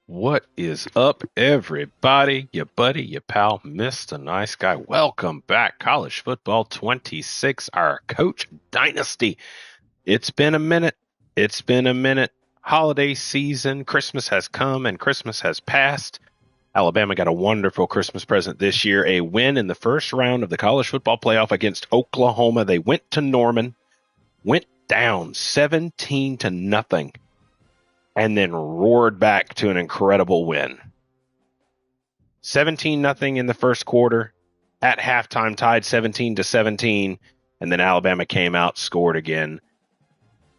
What is up, everybody? Your buddy, your pal, Mr. Nice Guy. Welcome back. College Football 26, our coach dynasty. It's been a minute. It's been a minute. Holiday season. Christmas has come and Christmas has passed. Alabama got a wonderful Christmas present this year, a win in the first round of the college football playoff against Oklahoma. They went to Norman, went down 17 to nothing, and then roared back to an incredible win. 17-0 in the first quarter, at halftime tied 17 to 17, and then Alabama came out, scored again.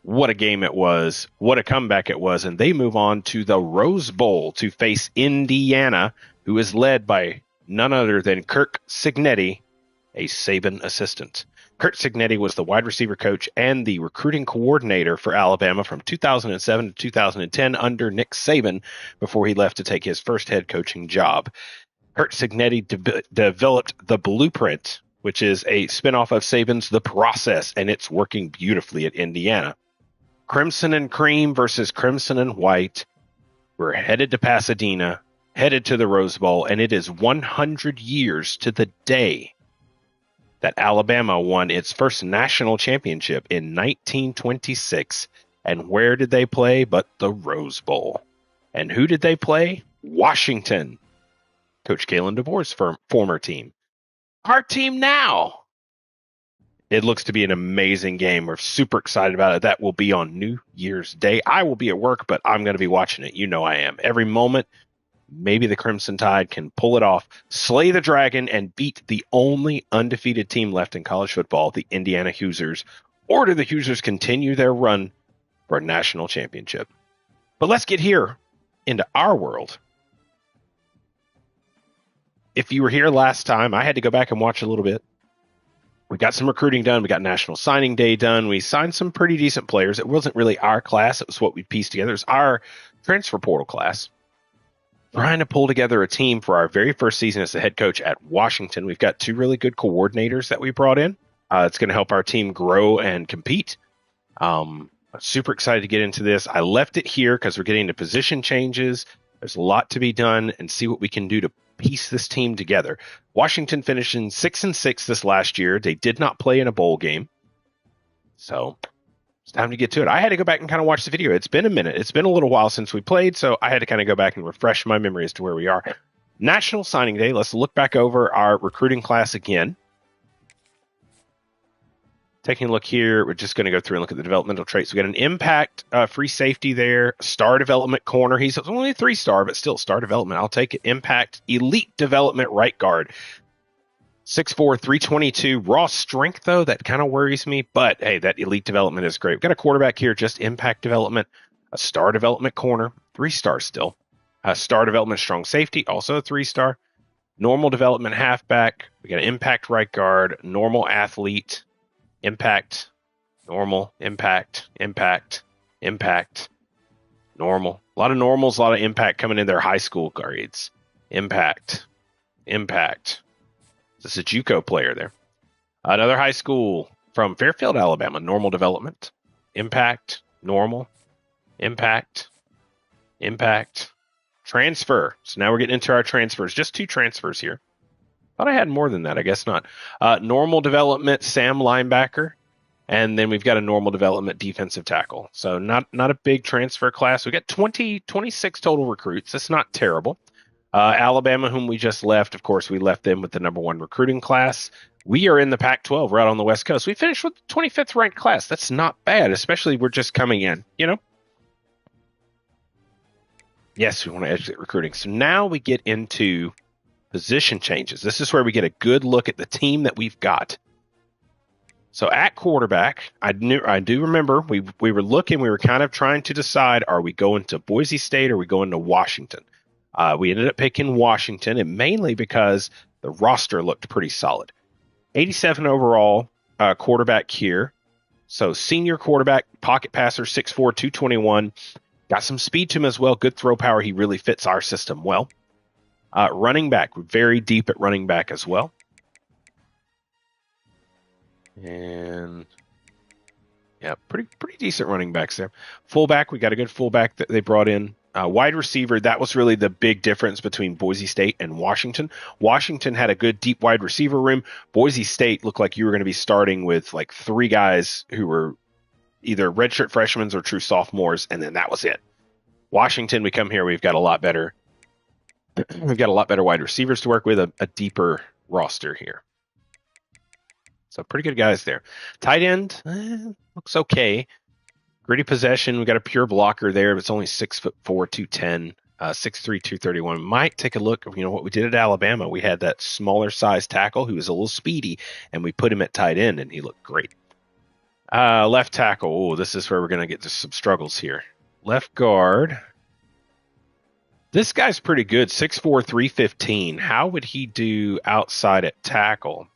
What a game it was. What a comeback it was. And they move on to the Rose Bowl to face Indiana, who is led by none other than Kirk Cignetti, a Saban assistant. Kurt Cignetti was the wide receiver coach and the recruiting coordinator for Alabama from 2007 to 2010 under Nick Saban before he left to take his first head coaching job. Kurt Cignetti developed the Blueprint, which is a spinoff of Saban's The Process, and it's working beautifully at Indiana. Crimson and Cream versus Crimson and White. We're headed to Pasadena, headed to the Rose Bowl, and it is 100 years to the day that Alabama won its first national championship in 1926. And where did they play but the Rose Bowl? And who did they play? Washington. Coach Kalen DeVore's former team. Our team now. It looks to be an amazing game. We're super excited about it. That will be on New Year's Day. I will be at work, but I'm going to be watching it. You know I am. Every moment, maybe the Crimson Tide can pull it off, slay the dragon, and beat the only undefeated team left in college football, the Indiana Hoosiers. Or do the Hoosiers continue their run for a national championship? But let's get here into our world. If you were here last time, I had to go back and watch a little bit. We got some recruiting done. We got National Signing Day done. We signed some pretty decent players. It wasn't really our class. It was what we pieced together. It was our transfer portal class. Trying to pull together a team for our very first season as the head coach at Washington. We've got two really good coordinators that we brought in. It's going to help our team grow and compete. I'm super excited to get into this. I left it here because we're getting into position changes. There's a lot to be done and see what we can do to piece this team together. Washington finished in 6-6 this last year. They did not play in a bowl game. So it's time to get to it. I had to go back and kind of watch the video. It's been a minute. It's been a little while since we played, so I had to kind of go back and refresh my memory as to where we are. National Signing Day. Let's look back over our recruiting class again. Taking a look here, we're just going to go through and look at the developmental traits. We got an impact free safety there, star development corner. He's only a 3-star, but still star development. I'll take it. Impact elite development right guard. 6'4", 322. Raw strength, though, that kind of worries me. But, hey, that elite development is great. We've got a quarterback here, just impact development. A star development corner, 3-star still. A star development strong safety, also a 3-star. Normal development halfback. We got an impact right guard, normal athlete. Impact, normal, impact, normal. A lot of normals, a lot of impact coming in their high school grades. Impact. This is a JUCO player there. Another high school from Fairfield, Alabama. Normal development. Impact, normal, impact. Transfer. So now we're getting into our transfers. Just 2 transfers here. Thought I had more than that. I guess not. Normal development, Sam linebacker. And then we've got a normal development defensive tackle. So not a big transfer class. We got 26 total recruits. That's not terrible. Alabama, whom we just left, of course, we left them with the number 1 recruiting class. We are in the Pac-12. We're out on the West Coast. We finished with the 25th ranked class. That's not bad, especially we're just coming in, you know? Yes, we want to educate recruiting. So now we get into position changes. This is where we get a good look at the team that we've got. So at quarterback, I do remember we were looking, we were kind of trying to decide, are we going to Boise State or are we going to Washington? We ended up picking Washington, and mainly because the roster looked pretty solid. 87 overall quarterback here. So senior quarterback, pocket passer, 6'4", 221. Got some speed to him as well. Good throw power. He really fits our system well. Running back, very deep at running back as well. And yeah, pretty decent running backs there. Fullback, we got a good fullback that they brought in. Wide receiver, that was really the big difference between Boise State and Washington. Washington had a good deep wide receiver room. Boise State looked like you were going to be starting with like 3 guys who were either redshirt freshmen or true sophomores, and then that was it. Washington, we come here, we've got a lot better wide receivers to work with, a deeper roster here. So pretty good guys there. Tight end, looks okay. Gritty possession, we got a pure blocker there, but it's only 6'4", 210, 6'3", 231. Might take a look, what we did at Alabama. We had that smaller size tackle who was a little speedy, and we put him at tight end, and he looked great. Left tackle, this is where we're going to get to some struggles here. Left guard. This guy's pretty good, 6'4", 315. How would he do outside at tackle?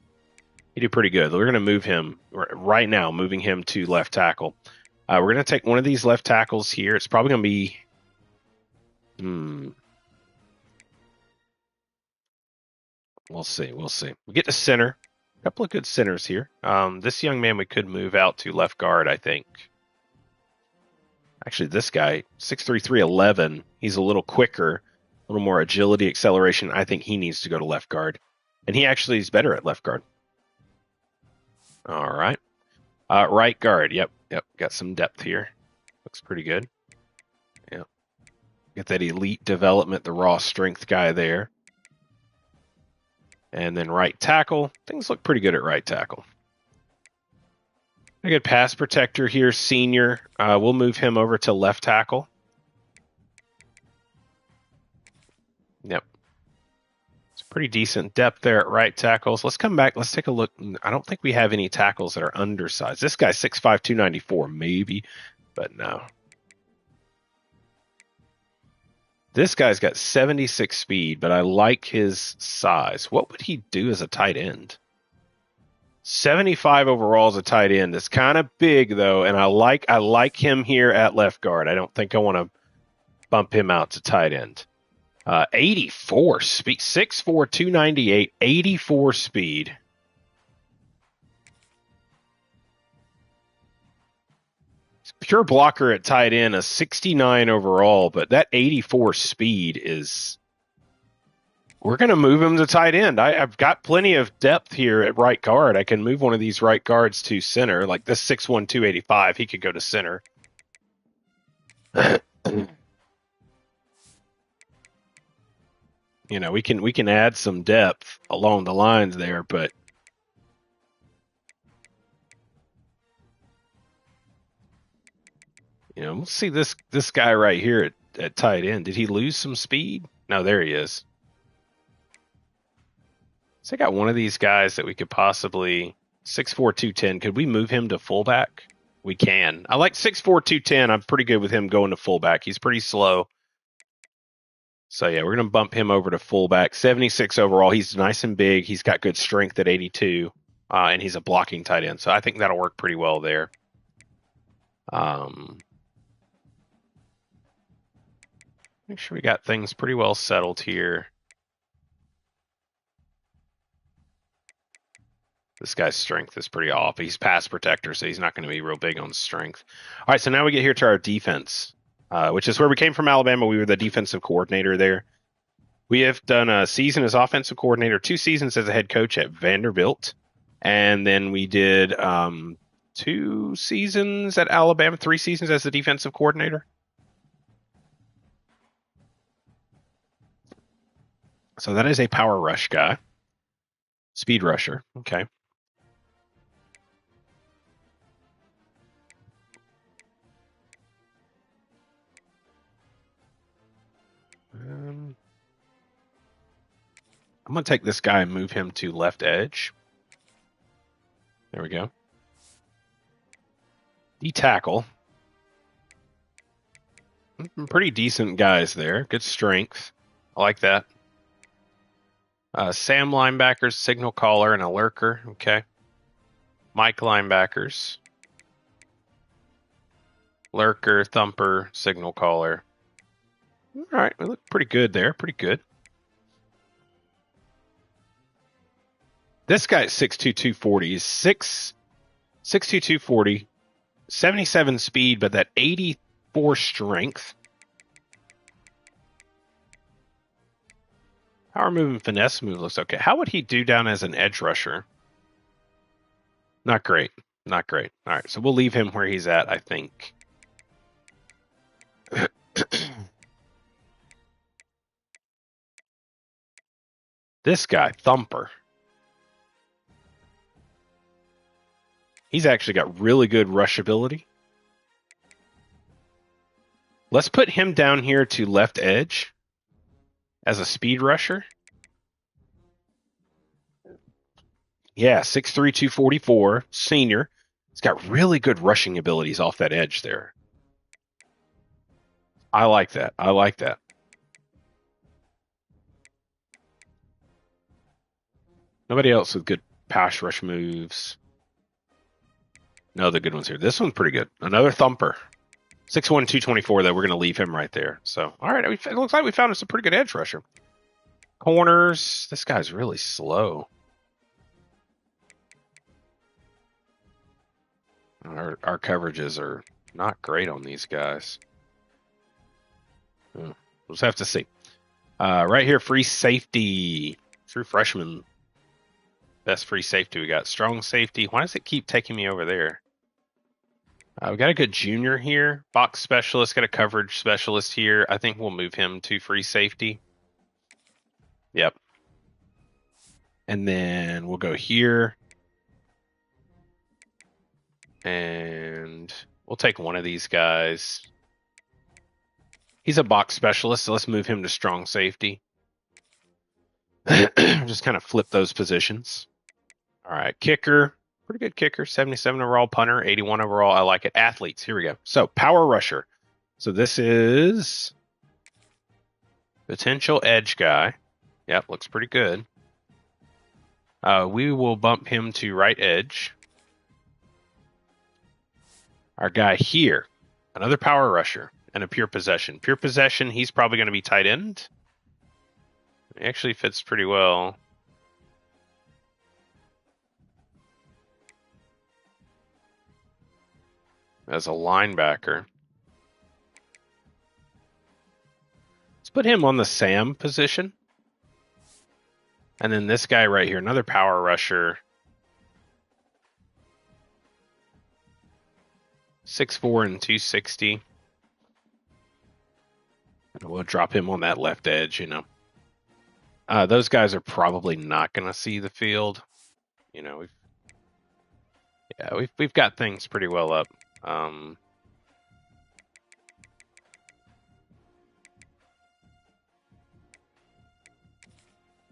He did pretty good. We're going to move him right now, moving him to left tackle. We're going to take one of these left tackles here. It's probably going to be... We'll see. We get to center. A couple of good centers here. This young man we could move out to left guard, I think. Actually, this guy, 6'3", 311, he's a little quicker, a little more agility, acceleration. I think he needs to go to left guard. And he actually is better at left guard. All right. Right guard. Yep. Got some depth here. Looks pretty good. Yep. Get that elite development, the raw strength guy there. And then right tackle. Things look pretty good at right tackle. A good pass protector here, senior. We'll move him over to left tackle. Yep. It's pretty decent depth there at right tackles. Let's come back. Let's take a look. I don't think we have any tackles that are undersized. This guy's 6'5", 294, maybe, but no. This guy's got 76 speed, but I like his size. What would he do as a tight end? 75 overall as a tight end. It's kind of big though, and I like him here at left guard. I don't think I want to bump him out to tight end. 84 speed, 6'4", 298, 84 speed. Pure blocker at tight end, a 69 overall, but that 84 speed is... We're going to move him to tight end. I've got plenty of depth here at right guard. I can move one of these right guards to center. Like this 6'1", 285, he could go to center. We can add some depth along the lines there, but we'll see this guy right here at tight end. Did he lose some speed? No, there he is. So I got one of these guys that we could possibly 6'4", 210. Could we move him to fullback? We can. I like 6'4", 210. I'm pretty good with him going to fullback. He's pretty slow. So yeah, we're going to bump him over to fullback. 76 overall. He's nice and big. He's got good strength at 82. And he's a blocking tight end. So I think that'll work pretty well there. Make sure we got things pretty well settled here. This guy's strength is pretty off. He's pass protector, so he's not going to be real big on strength. All right, so now we get here to our defense, which is where we came from Alabama. We were the defensive coordinator there. We have done a season as offensive coordinator, 2 seasons as a head coach at Vanderbilt, and then we did 2 seasons at Alabama, 3 seasons as the defensive coordinator. So that is a power rush guy. Speed rusher. Okay. I'm going to take this guy and move him to left edge. There we go. D-tackle. Pretty decent guys there. Good strength. I like that. Sam linebackers, signal caller, and a lurker. Okay. Mike linebackers. Lurker, thumper, signal caller. All right, we look pretty good there. Pretty good. This guy's 6'2", 240. He's 6'2", 240, 77 speed, but that 84 strength. Power move and finesse move looks okay. How would he do down as an edge rusher? Not great. Not great. All right, so we'll leave him where he's at, I think. This guy, Thumper. He's actually got really good rush ability. Let's put him down here to left edge as a speed rusher. Yeah, 6'3", 244, senior. He's got really good rushing abilities off that edge there. I like that. I like that. Nobody else with good pass rush moves. No, the good ones here. This one's pretty good. Another Thumper. 6'1", 224, though. We're going to leave him right there. So, all right. It looks like we found us a pretty good edge rusher. Corners. This guy's really slow. Our coverages are not great on these guys. We'll just have to see. Right here, free safety. True freshman. Best free safety we got. Strong safety. Why does it keep taking me over there? We got a good junior here. Box specialist. Got a coverage specialist here. I think we'll move him to free safety. Yep. And then we'll go here. And we'll take one of these guys. He's a box specialist, so let's move him to strong safety. Just kind of flip those positions. All right, kicker. Pretty good kicker. 77 overall, punter, 81 overall. I like it. Athletes. Here we go. So, power rusher. So, this is potential edge guy. Yep, looks pretty good. We will bump him to right edge. Our guy here, another power rusher and a pure possession. Pure possession, he's probably going to be tight end. He actually fits pretty well. As a linebacker. Let's put him on the Sam position. And then this guy right here, another power rusher. 6'4" and 260. And we'll drop him on that left edge, you know. Those guys are probably not going to see the field. You know, we've got things pretty well up.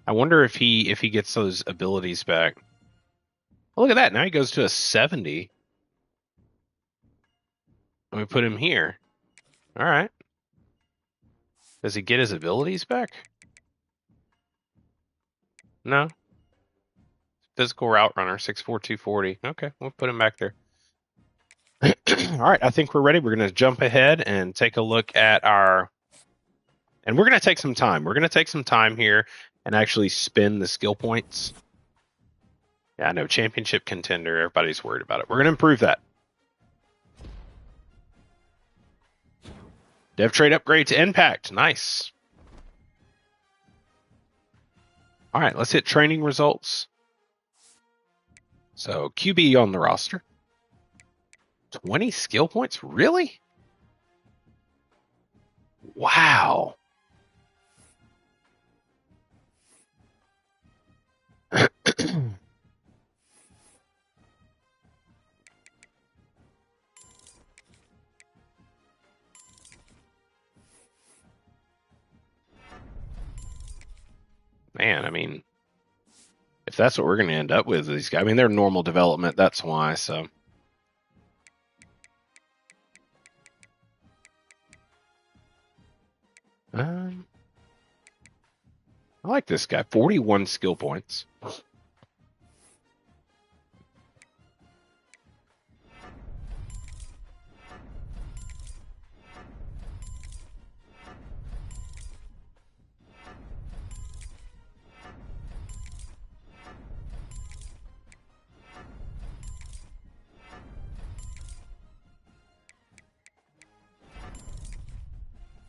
I wonder if he gets those abilities back. Oh, look at that. Now he goes to a 70. Let me put him here. All right. Does he get his abilities back? No. Physical route runner, 6'4", 240. Okay, we'll put him back there. All right, I think we're ready. We're going to jump ahead and take a look at our... And we're going to take some time. We're going to take some time here and actually spin the skill points. Yeah, I know, championship contender. Everybody's worried about it. We're going to improve that. Dev trade upgrade to impact. Nice. All right, let's hit training results. So QB on the roster. 20 skill points? Really? Wow. Man, I mean, if that's what we're going to end up with, these guys, I mean, they're normal development. That's why. So, I like this guy. 41 skill points.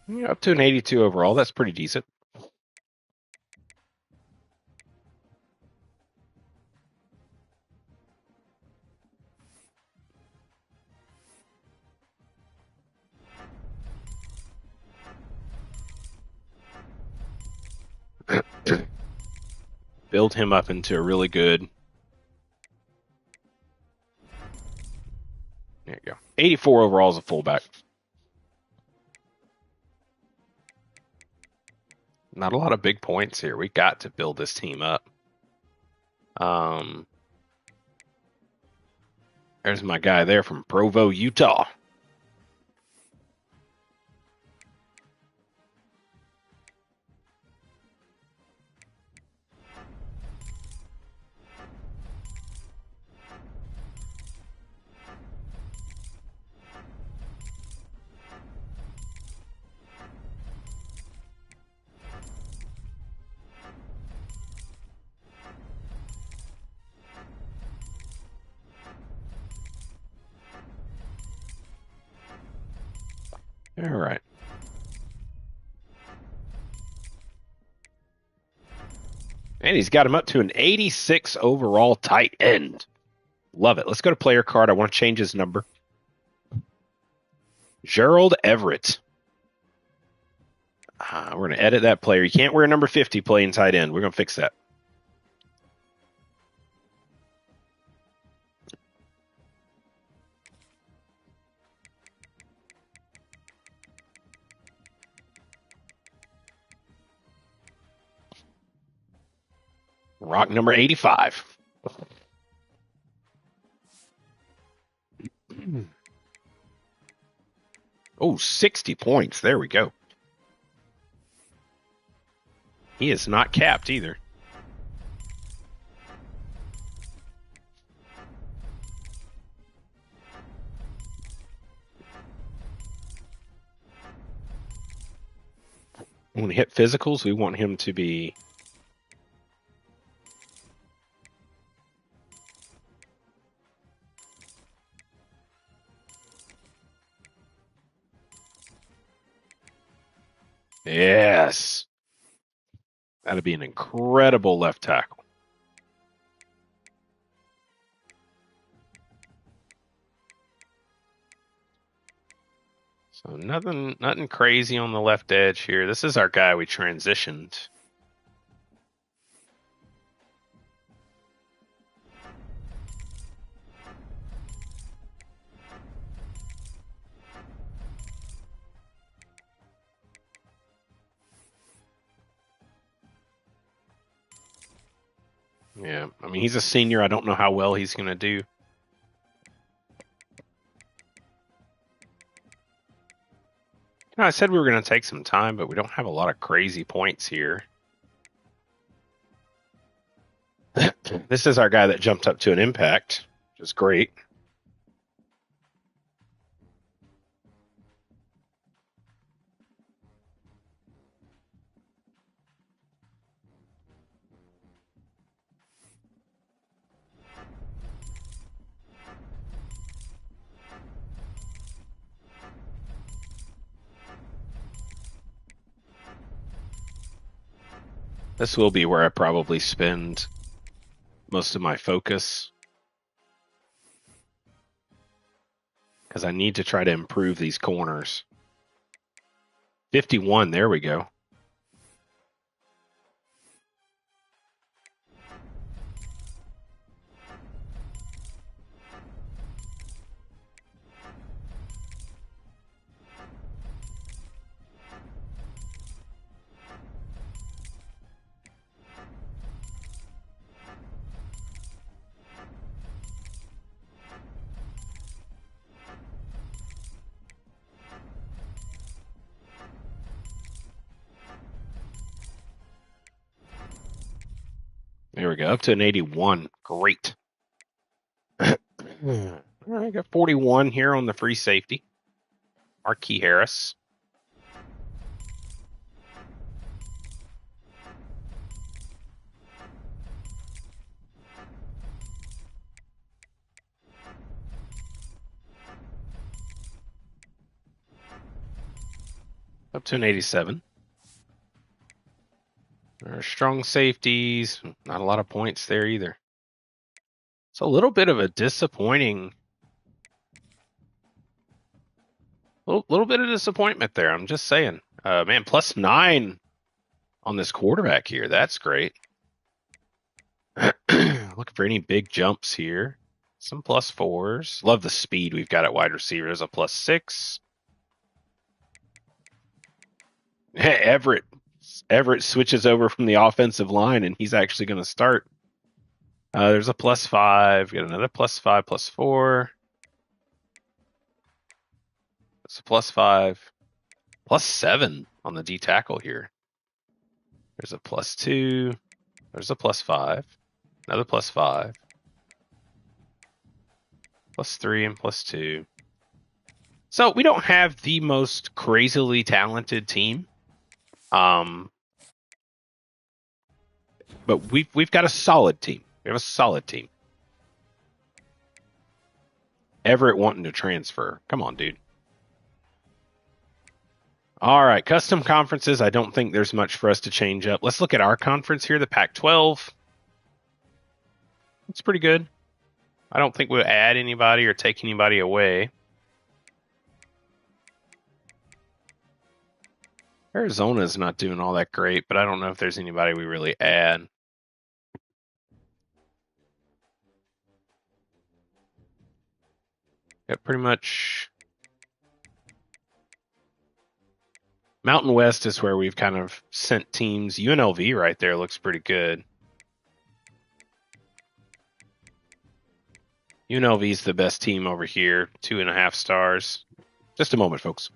Yeah, up to an 82 overall. That's pretty decent. build him up into a really good. There you go. 84 overall as a fullback. Not a lot of big points here. We got to build this team up. There's my guy there from Provo, Utah. All right. And he's got him up to an 86 overall tight end. Love it. Let's go to player card. I want to change his number. Gerald Everett. We're going to edit that player. You can't wear number 50 playing tight end. We're going to fix that. Rock number 85. Oh, 60 points. There we go. He is not capped either. When we hit physicals, we want him to be... Yes. That'd be an incredible left tackle. So nothing crazy on the left edge here. This is our guy we transitioned. Yeah, I mean, he's a senior. I don't know how well he's going to do. I said we were going to take some time, but we don't have a lot of crazy points here. This is our guy that jumped up to an impact, which is great. This will be where I probably spend most of my focus, because I need to try to improve these corners. 51, there we go. There we go, up to an 81. Great. I got 41 here on the free safety. Marquis Harris. Up to an 87. There are strong safeties. Not a lot of points there either. It's a little bit of a disappointing... little bit of disappointment there, I'm just saying. Man, +9 on this quarterback here. That's great. Looking for any big jumps here. Some +4s. Love the speed we've got at wide receiver. There's a +6. Everett switches over from the offensive line, and he's actually going to start. There's a +5. Got another +5, +4. It's a +5. +7 on the D tackle here. There's a +2. There's a +5. Another +5. +3 and +2. So we don't have the most crazily talented team. But we've got a solid team. We have a solid team. Everett wanting to transfer. Come on, dude. All right, custom conferences. I don't think there's much for us to change up. Let's look at our conference here, the Pac-12. It's pretty good. I don't think we'll add anybody or take anybody away. Arizona's not doing all that great, but I don't know if there's anybody we really add. Yeah, pretty much. Mountain West is where we've kind of sent teams. UNLV right there looks pretty good. UNLV's the best team over here, 2.5 stars. Just a moment, folks.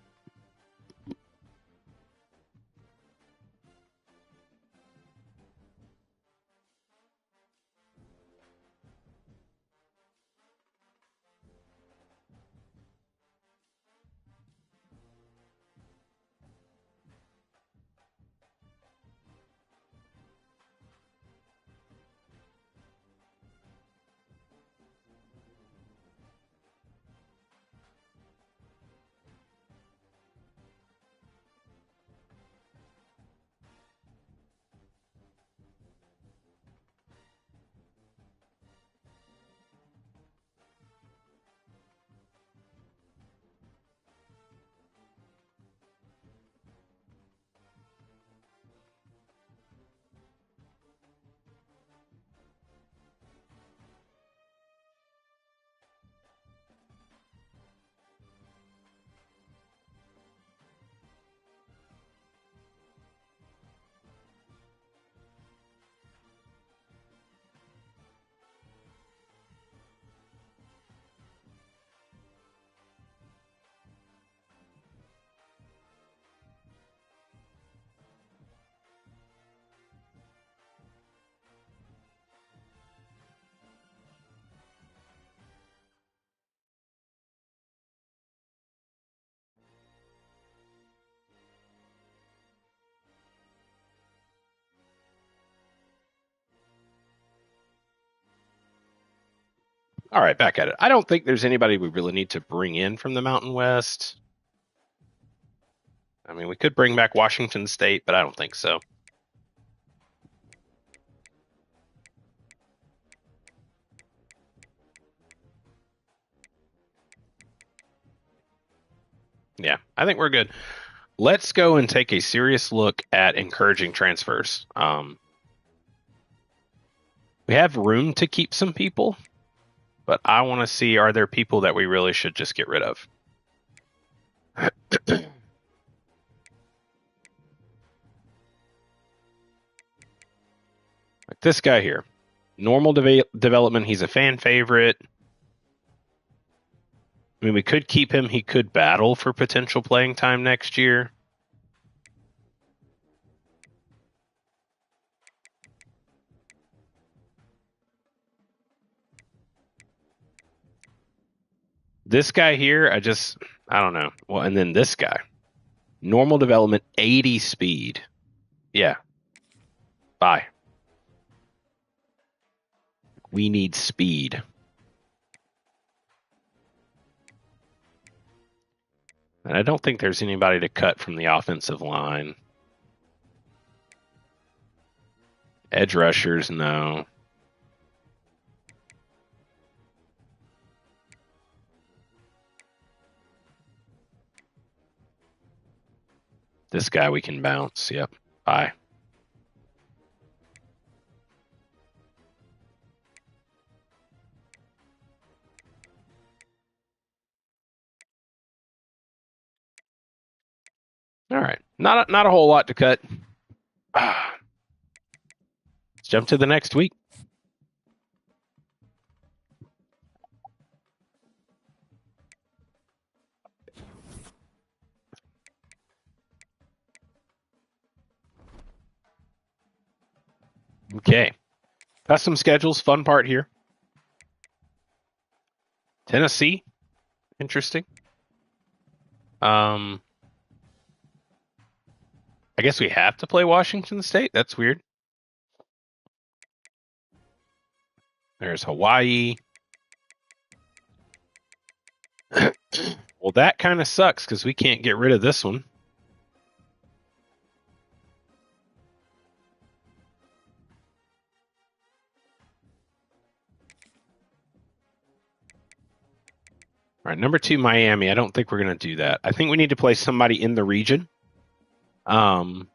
All right, back at it. I don't think there's anybody we really need to bring in from the Mountain West. I mean, we could bring back Washington State, but I don't think so. Yeah, I think we're good. Let's go and take a serious look at encouraging transfers. We have room to keep some people, but I want to see, are there people that we really should just get rid of? Like this guy here. Normal development. He's a fan favorite. I mean, we could keep him. He could battle for potential playing time next year. This guy here, I don't know. Well, and then this guy. Normal development, 80 speed. Yeah. Bye. We need speed. And I don't think there's anybody to cut from the offensive line. Edge rushers, no. This guy we can bounce. Yep. Bye. All right. Not a whole lot to cut. Let's jump to the next week. Okay. Custom schedules, fun part here. Tennessee, interesting. I guess we have to play Washington State. That's weird. There's Hawaii. Well, that kind of sucks because we can't get rid of this one. All right, number 2, Miami. I don't think we're going to do that. I think we need to play somebody in the region. Mountain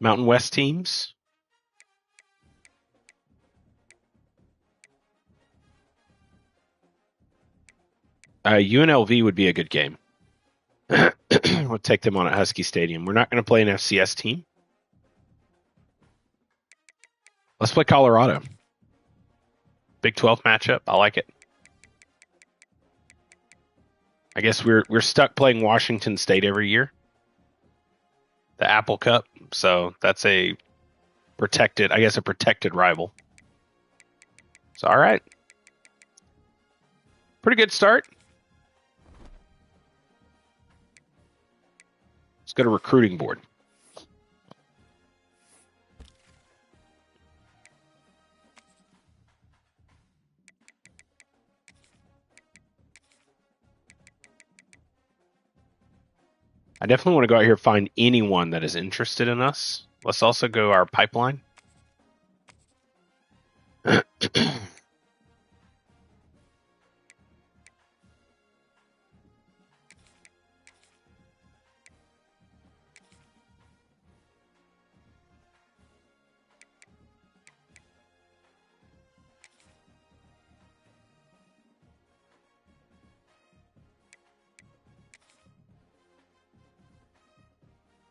West teams. UNLV would be a good game. We'll take them on at Husky Stadium. We're not going to play an FCS team. Let's play Colorado. Big 12 matchup. I like it. I guess we're stuck playing Washington State every year. The Apple Cup. So that's a protected rival. So all right. Pretty good start. Let's go to recruiting board. I definitely want to go out here and find anyone that is interested in us. Let's also go our pipeline.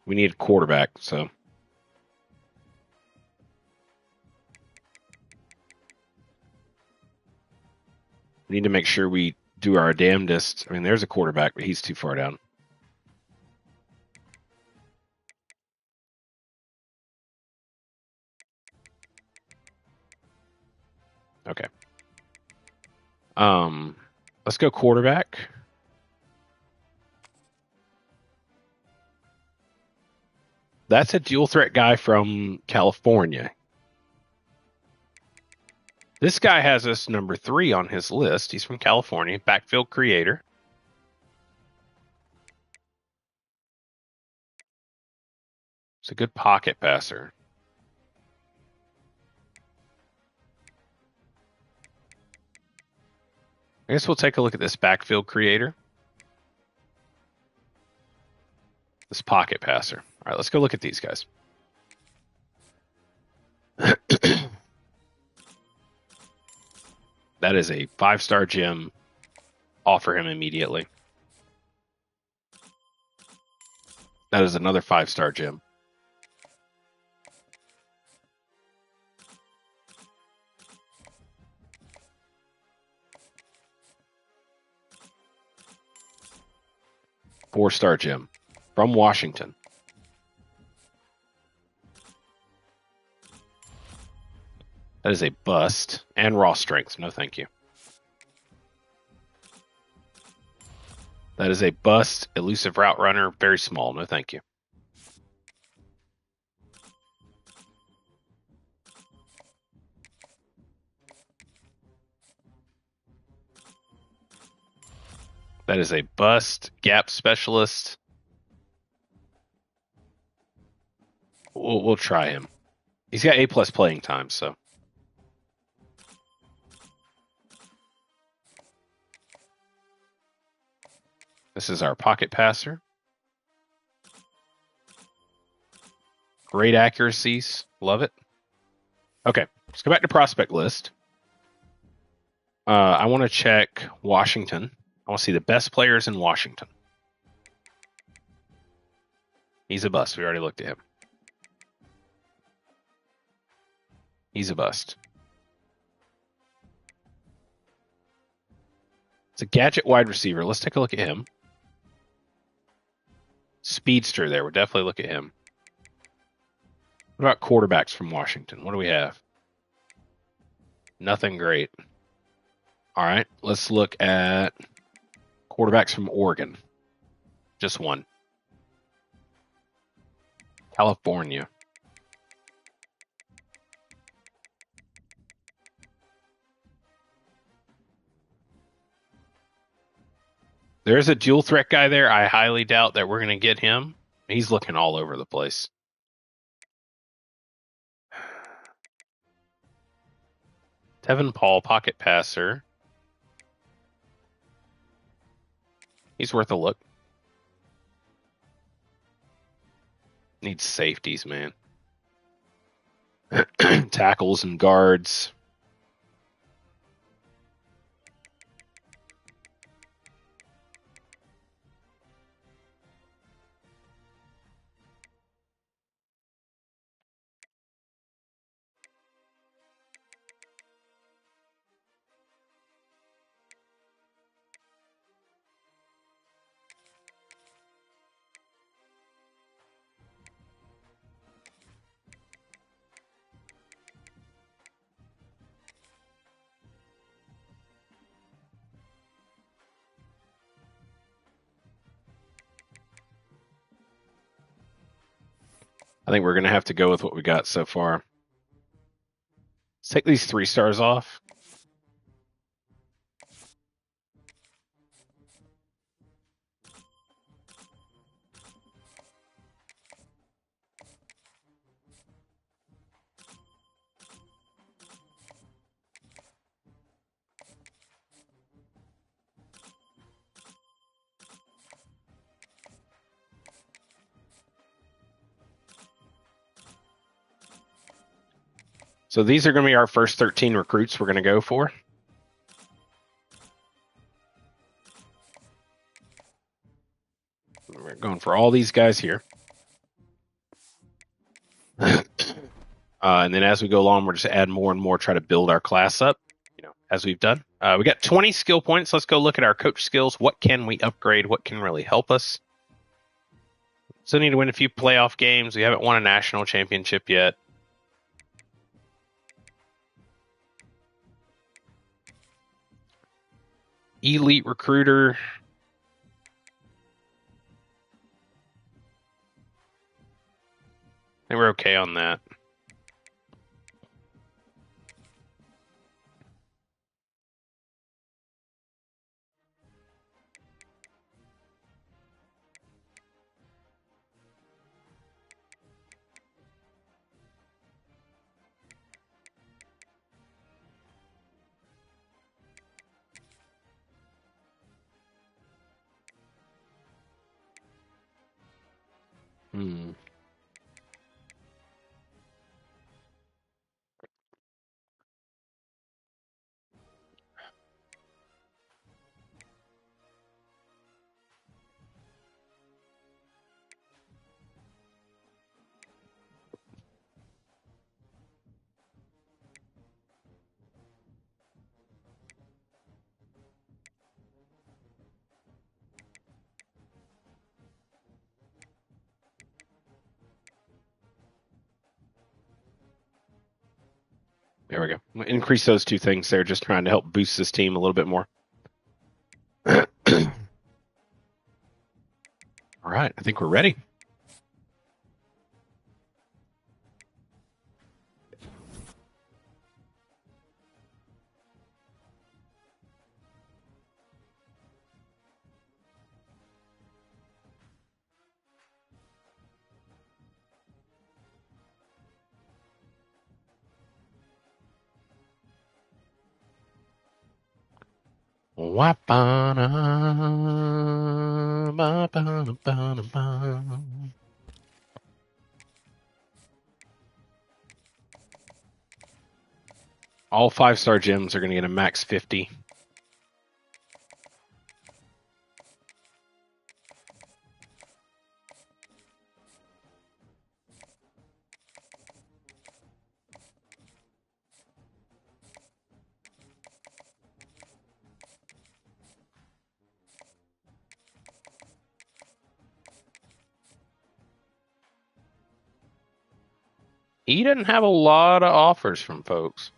We need a quarterback, so. We need to make sure we do our damnedest. I mean, there's a quarterback, but he's too far down. Okay. Let's go quarterback. That's a dual threat guy from California. This guy has us number 3 on his list. He's from California, backfield creator. He's a good pocket passer. I guess we'll take a look at this backfield creator. This pocket passer. All right, let's go look at these guys. That is a 5-star gem. Offer him immediately. That is another 5-star gem. Four-star gem from Washington. That is a bust and raw strength. No, thank you. That is a bust, elusive route runner, very small. No, thank you. That is a bust, gap specialist. We'll try him. He's got A+ playing time, so. This is our pocket passer. Great accuracies. Love it. Okay, let's go back to prospect list. I want to check Washington. I want to see the best players in Washington. He's a bust. We already looked at him. He's a bust. It's a gadget wide receiver. Let's take a look at him. Speedster there. We'll definitely look at him. What about quarterbacks from Washington? What do we have? Nothing great. All right, let's look at quarterbacks from Oregon. Just one. California. There's a dual threat guy there. I highly doubt that we're going to get him. He's looking all over the place. Tevin Paul, pocket passer. He's worth a look. Needs safeties, man. Tackles and guards. I think we're going to have to go with what we got so far. Let's take these 3 stars off. So these are going to be our first 13 recruits we're going to go for. We're going for all these guys here. And then as we go along, we're just add more and more, try to build our class up, as we've done. We got 20 skill points. Let's go look at our coach skills. What can we upgrade? What can really help us? Still need to win a few playoff games. We haven't won a national championship yet. Elite recruiter. I think we're okay on that. There we go. We'll increase those 2 things there, just trying to help boost this team a little bit more. All right, I think we're ready. All 5-star gems are going to get a max 50. He didn't have a lot of offers from folks.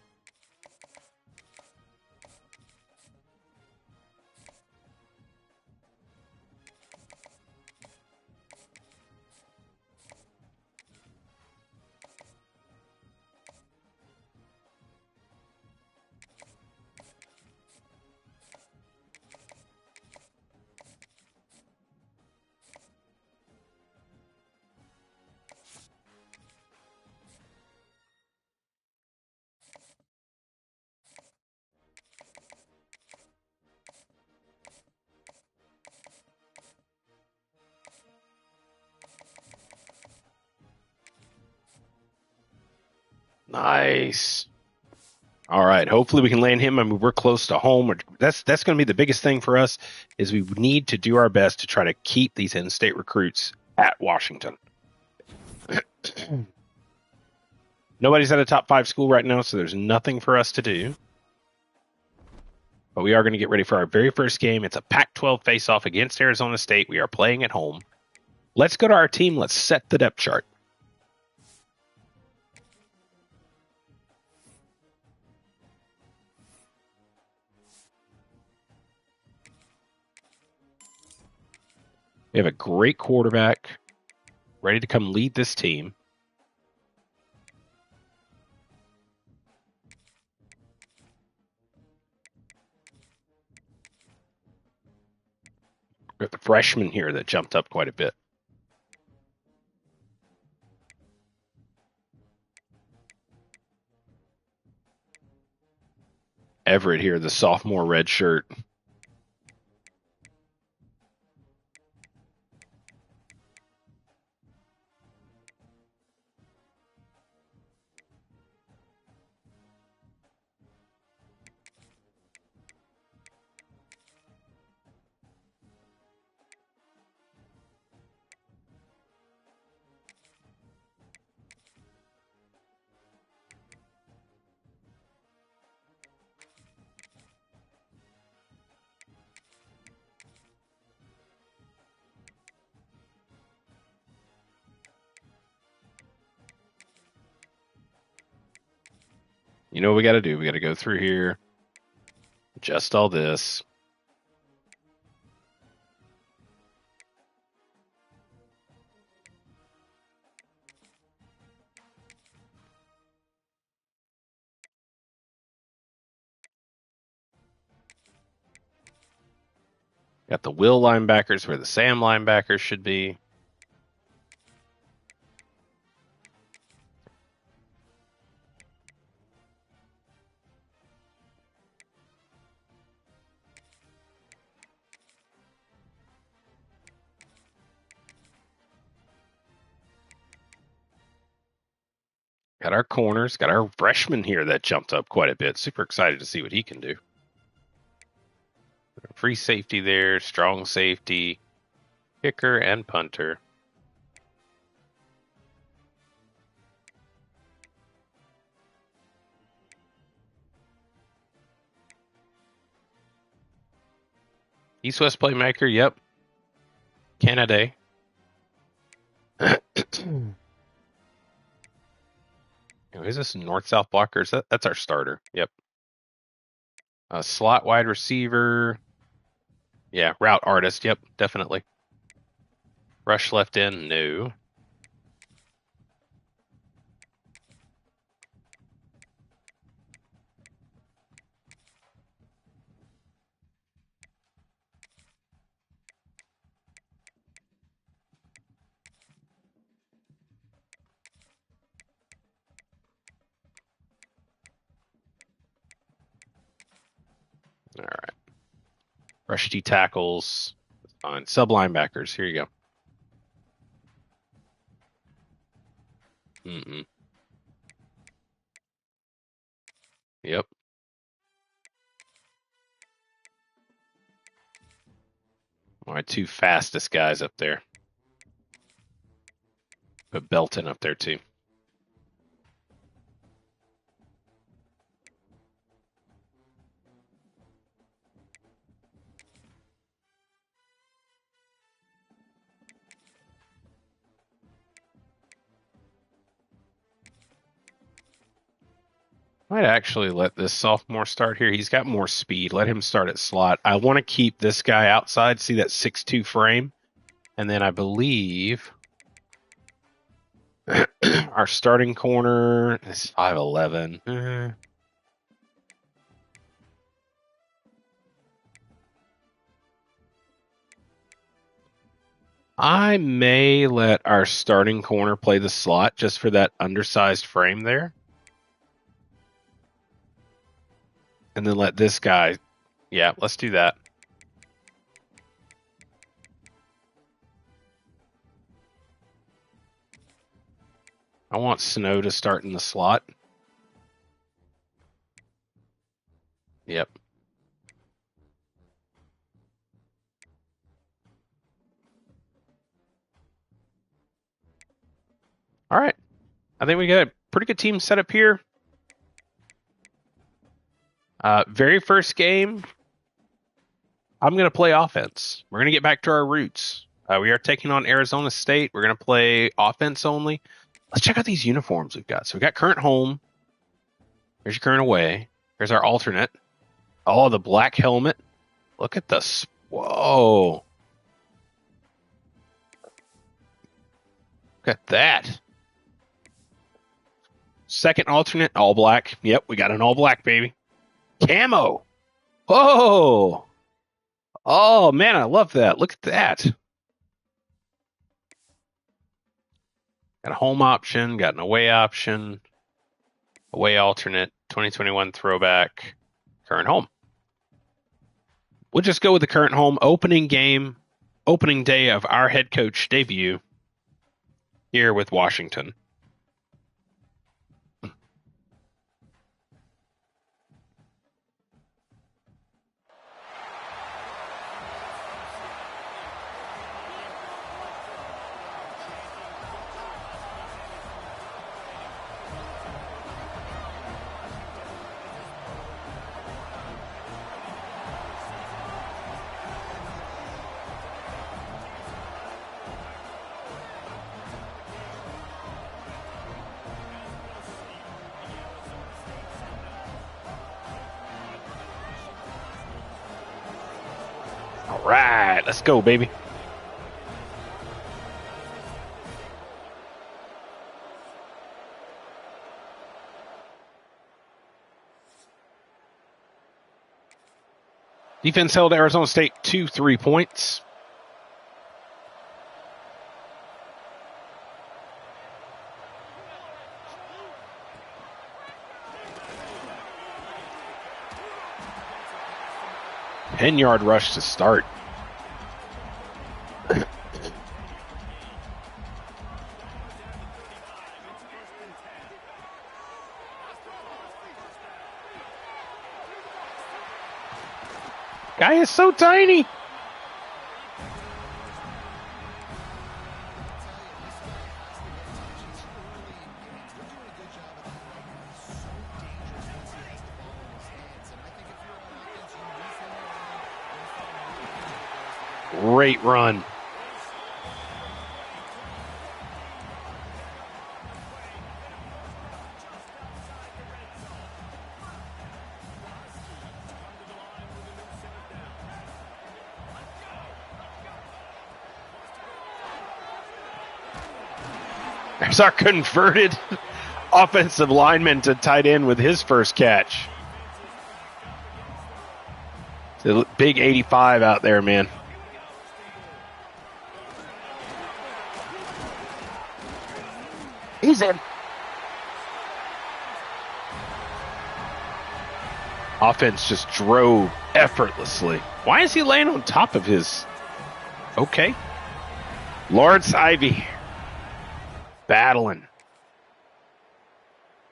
Nice. All right. Hopefully we can land him. I mean, we're close to home. That's going to be the biggest thing for us is we need to do our best to try to keep these in-state recruits at Washington. Nobody's at a top 5 school right now, so there's nothing for us to do. But we are going to get ready for our very first game. It's a Pac-12 face-off against Arizona State. We are playing at home. Let's go to our team. Let's set the depth chart. We have a great quarterback ready to come lead this team. We have the freshman here that jumped up quite a bit. Everett here, the sophomore red shirt. You know what we got to do? We got to go through here, adjust all this. Got the Will linebackers where the Sam linebackers should be. Got our corners, got our freshman here that jumped up quite a bit. Super excited to see what he can do. Free safety there, strong safety, kicker, and punter. East-West playmaker, yep. Canada. Is this North-South blockers? That's our starter. Yep. Slot wide receiver. Yeah, route artist. Yep, definitely. Rush left in, no. All right. Rush D tackles. That's fine. Sub linebackers. Here you go. Yep. My 2 fastest guys up there. Put Belton up there too. Might actually let this sophomore start here. He's got more speed. Let him start at slot. I want to keep this guy outside. See that 6'2" frame? And then I believe our starting corner is 5'11". I may let our starting corner play the slot just for that undersized frame there. And then let this guy, yeah, let's do that. I want Snow to start in the slot. Yep. All right. I think we got a pretty good team set up here. Very first game, I'm going to play offense. We're going to get back to our roots. We are taking on Arizona State. We're going to play offense only. Let's check out these uniforms we've got. So we got current home. Here's your current away. Here's our alternate. Oh, the black helmet. Look at this. Whoa. Look at that. Second alternate, all black. Yep, we got an all black, baby. Camo. Oh. Oh, man, I love that. Look at that. Got a home option, got an away option, away alternate, 2021 throwback, current home. We'll just go with the current home opening game, opening day of our head coach debut here with Washington. All right, let's go, baby. Defense held Arizona State 2 3 points. Ten-yard rush to start. Guy is so tiny. Great run. There's our converted offensive lineman to tight end with his first catch. The big 85 out there, man. He's in. Offense just drove effortlessly. Why is he laying on top of his... Okay. Lawrence Ivy. Battling.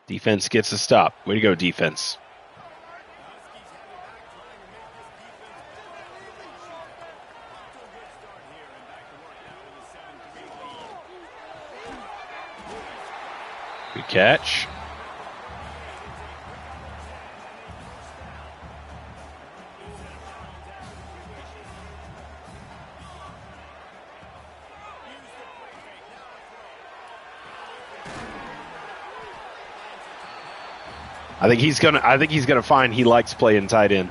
Defense gets a stop. Way to go, defense. Good catch. I think he's gonna find he likes playing tight end.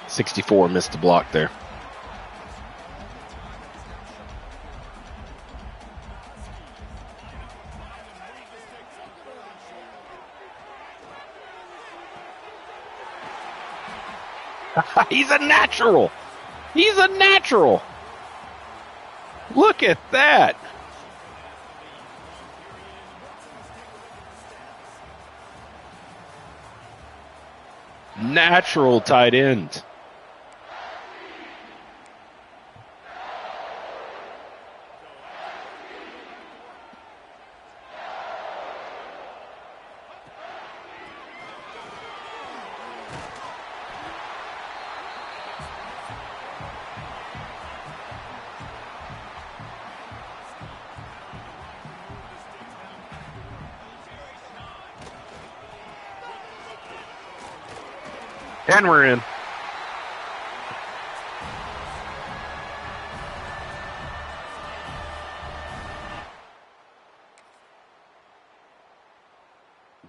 .64 missed the block there. He's a natural. He's a natural. Look at that. Natural tight end. And we're in.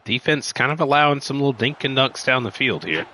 Defense kind of allowing some little dink and dunks down the field here.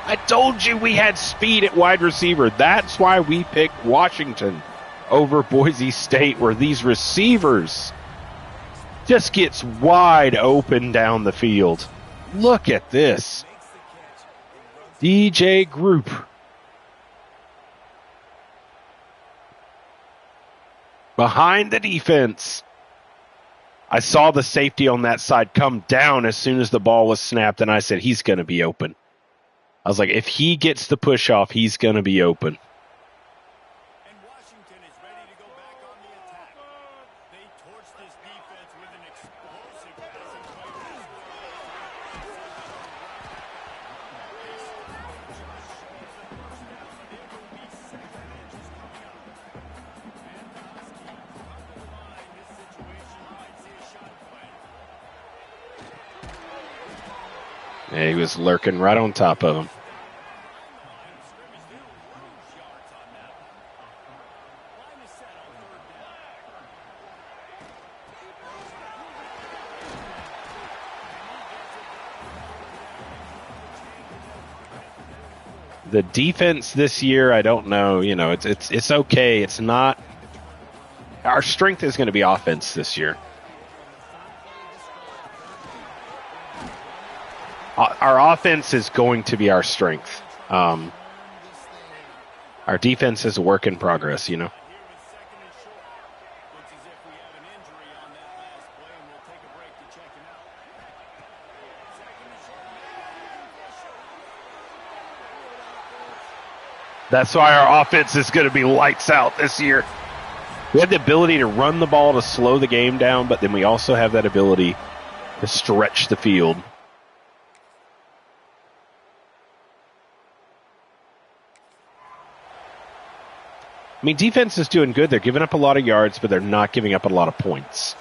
I told you we had speed at wide receiver. That's why we picked Washington over Boise State, where these receivers just gets wide open down the field. Look at this. DJ Group. Behind the defense. I saw the safety on that side come down as soon as the ball was snapped, and I said, he's going to be open. I was like, if he gets the push off, he's going to be open. And Washington is ready to go back on the attack. They torched this defense with an explosive passing play. Yeah, he was lurking right on top of him. The defense this year, I don't know. You know, it's okay. It's not. Our strength is going to be offense this year. Our offense is going to be our strength. Our defense is a work in progress, you know. That's why our offense is going to be lights out this year. We have the ability to run the ball to slow the game down, but then we also have that ability to stretch the field. I mean, defense is doing good. They're giving up a lot of yards, but they're not giving up a lot of points.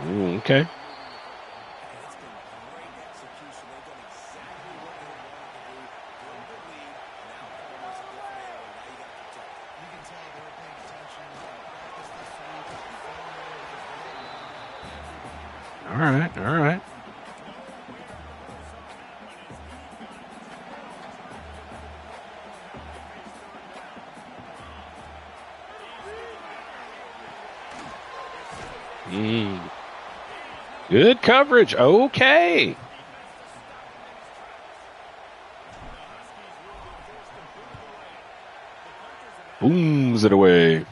Ooh, okay. All right, all right. Good coverage. Okay. Booms it away.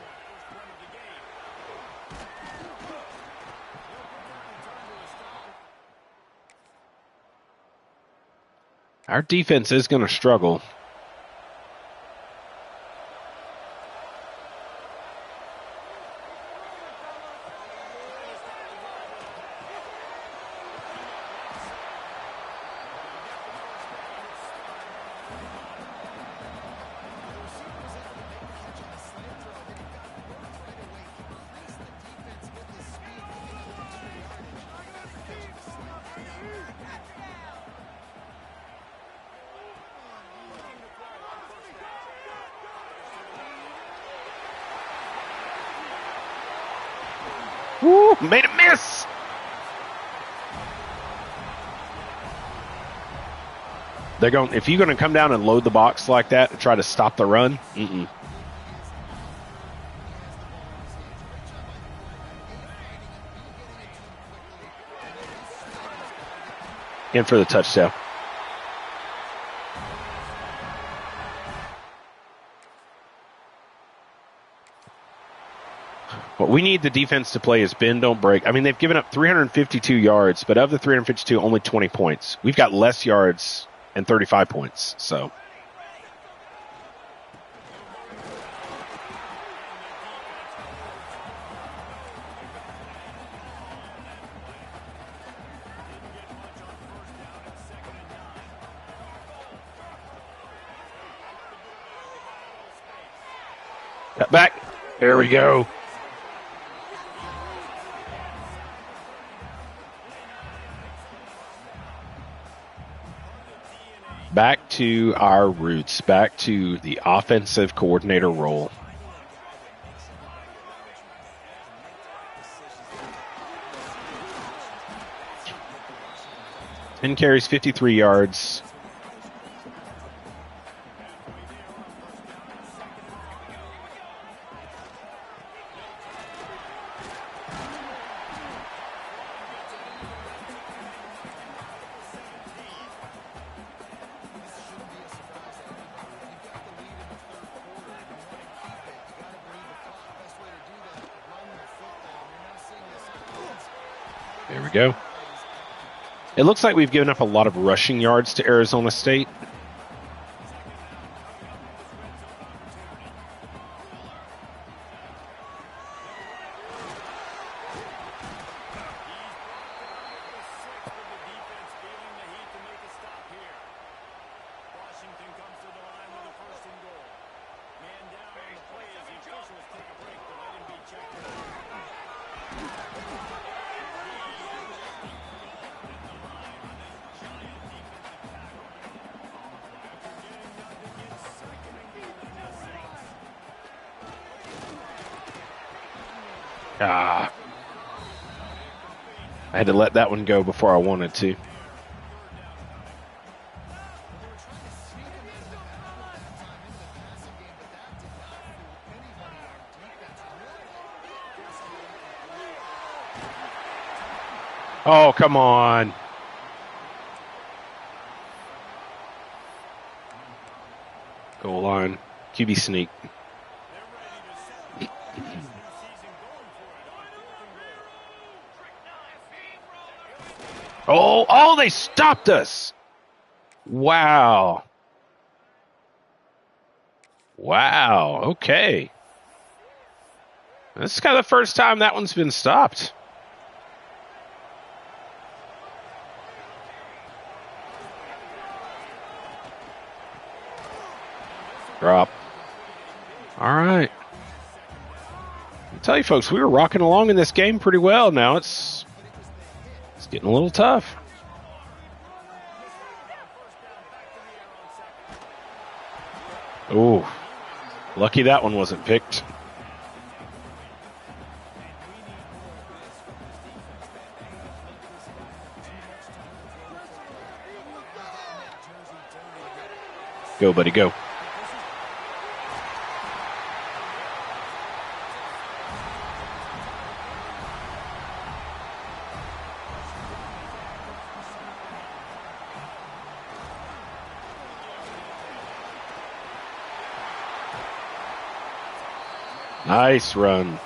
Our defense is going to struggle. Woo, made it miss. They're going. If you're going to come down and load the box like that and try to stop the run, in for the touchdown. What we need the defense to play is bend, don't break. I mean, they've given up 352 yards, but of the 352, only 20 points. We've got less yards and 35 points. So, cut back. There we go. Back to our roots, back to the offensive coordinator role. Ten carries, 53 yards. There we go. It looks like we've given up a lot of rushing yards to Arizona State. I had to let that one go before I wanted to. Oh, come on. Goal line. QB sneak. Oh, they stopped us. Wow. Okay. This is kind of the first time that one's been stopped. Drop. All right. I'll tell you folks, we were rocking along in this game pretty well. Now it's getting a little tough. Oh, lucky that one wasn't picked. Go, buddy, go. Nice run.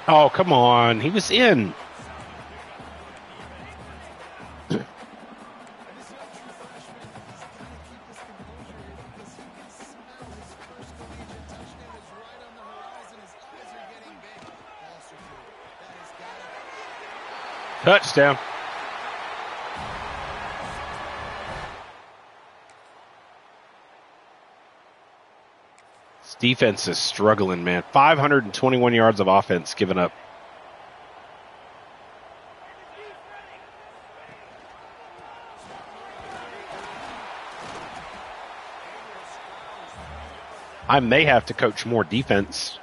Oh, come on. He was in. Touchdown. This defense is struggling, man. 521 yards of offense given up. I may have to coach more defense.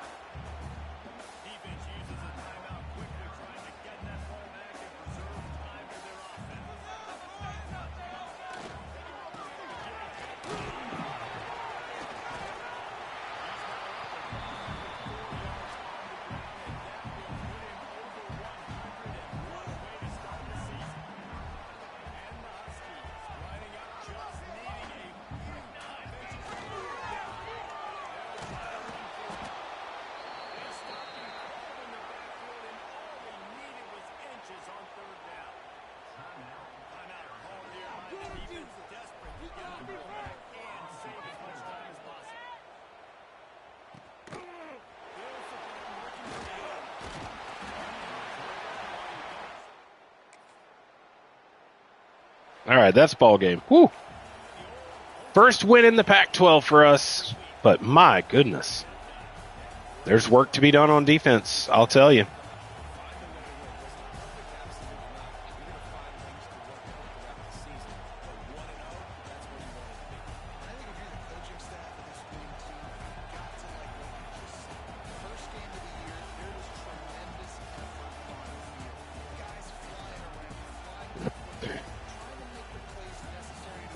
All right, that's ball game. Woo! First win in the Pac-12 for us, but my goodness. There's work to be done on defense, I'll tell you.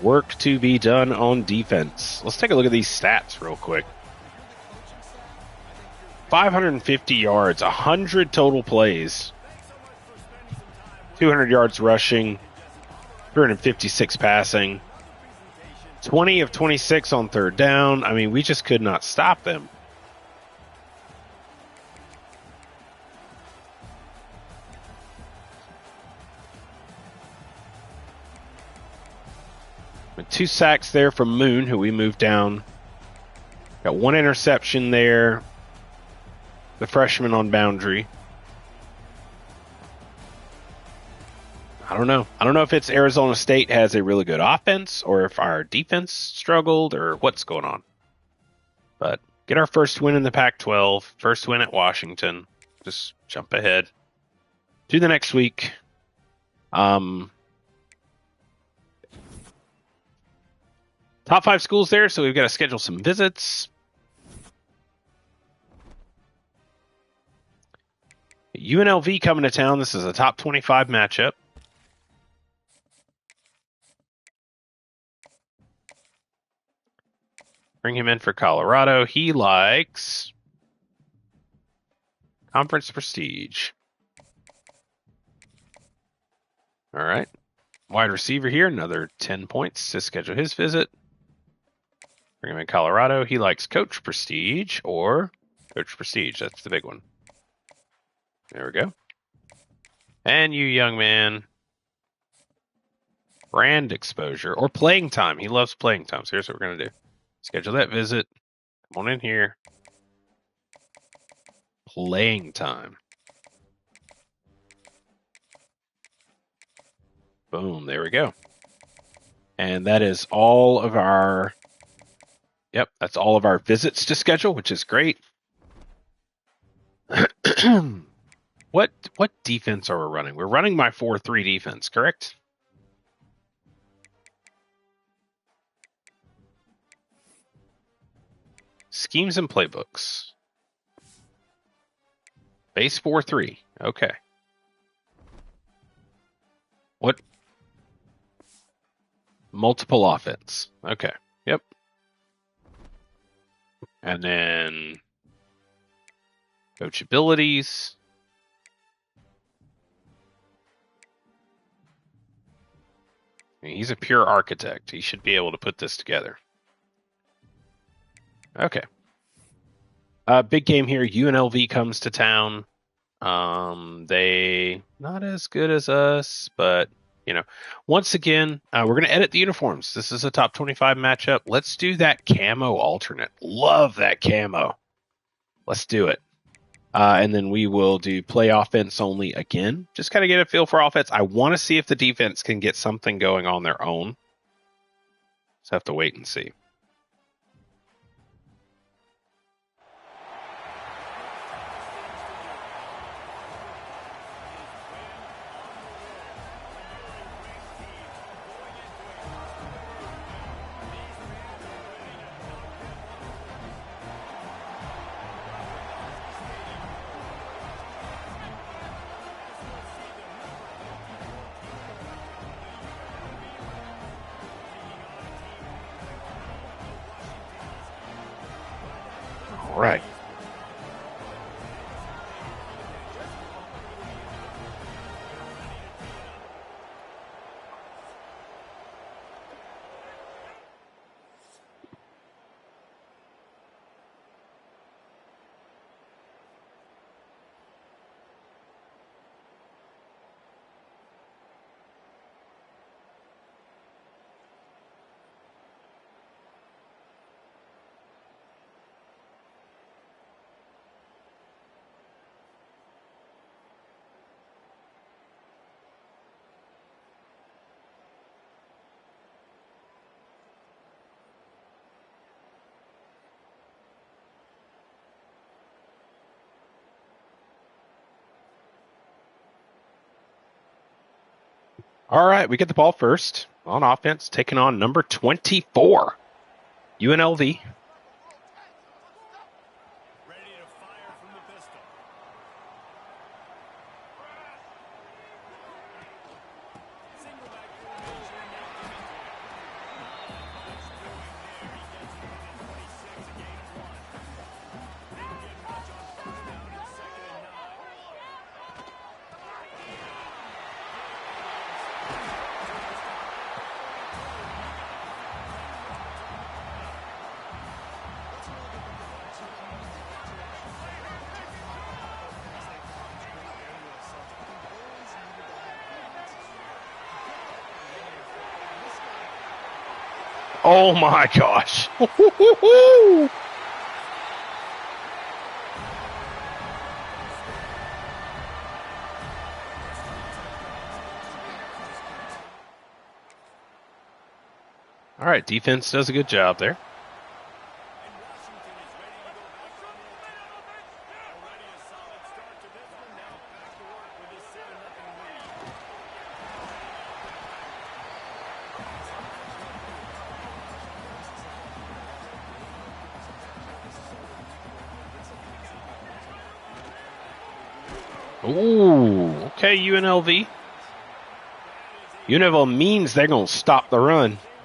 Work to be done on defense. Let's take a look at these stats real quick. 550 yards, 100 total plays, 200 yards rushing, 356 passing, 20 of 26 on third down. I mean, we just could not stop them. With 2 sacks there from Moon, who we moved down. Got 1 interception there. The freshman on boundary. I don't know. I don't know if it's Arizona State has a really good offense or if our defense struggled or what's going on. But get our first win in the Pac-12. First win at Washington. Just jump ahead to the next week. Top 5 schools there, so we've got to schedule some visits. UNLV coming to town. This is a top 25 matchup. Bring him in for Colorado. He likes conference prestige. All right. Wide receiver here, another 10 points to schedule his visit. Bring him in Colorado. He likes coach prestige or coach prestige. That's the big one. There we go. And you, young man. Brand exposure or playing time. He loves playing time. So here's what we're going to do. Schedule that visit. Come on in here. Playing time. Boom. There we go. And that is all of our... Yep, that's all of our visits to schedule, which is great. What defense are we running? We're running my 4-3 defense, correct? Schemes and playbooks. Base 4-3. Okay. What? Multiple offense. Okay. Yep. And then coach abilities. He's a pure architect. He should be able to put this together. Okay. Big game here. UNLV comes to town. They not as good as us, but once again, we're going to edit the uniforms. This is a top 25 matchup. Let's do that camo alternate. Love that camo. Let's do it. And then we will do play offense only again. Just kind of get a feel for offense. I want to see if the defense can get something going on their own. Just have to wait and see. All right. All right, we get the ball first on offense, taking on number 24, UNLV. Ready to fire from the pistol. Single back formation and now give it to him. Much doing there. He gets it within 26 and gains 1. Didn't get much on first down and 2nd and 9. Oh my gosh. All right, defense does a good job there. And Washington is ready to go back on the attack. Already a solid start to this one. Now back to work with this 7-0 lead. Ooh, okay, UNLV. UNLV means they're going to stop the run. They were right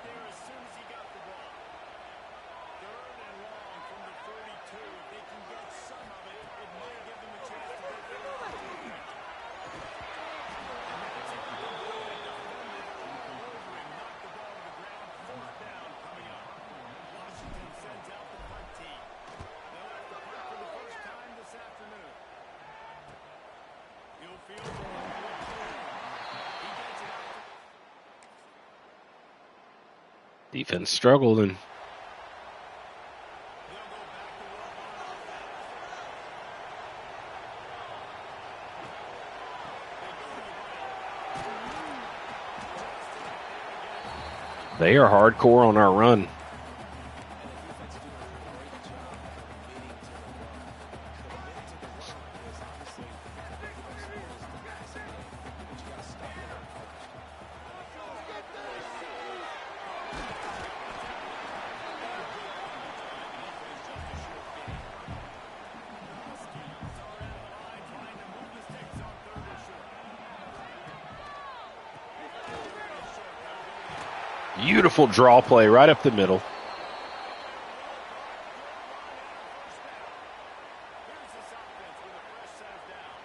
there as soon as he got the ball. 3rd and long from the 32. They can get some of it. It might give them a chance to get there. Knock the ball to the ground. 4th down coming up. Washington sends out the punt team. They'll have to punt for the first time this afternoon. He'll field the ball with 2. He gets it out. Defense struggled, and They'll go back to work on offense. they are hardcore on our run. Beautiful draw play right up the middle. Here's this offense with a fresh set of downs.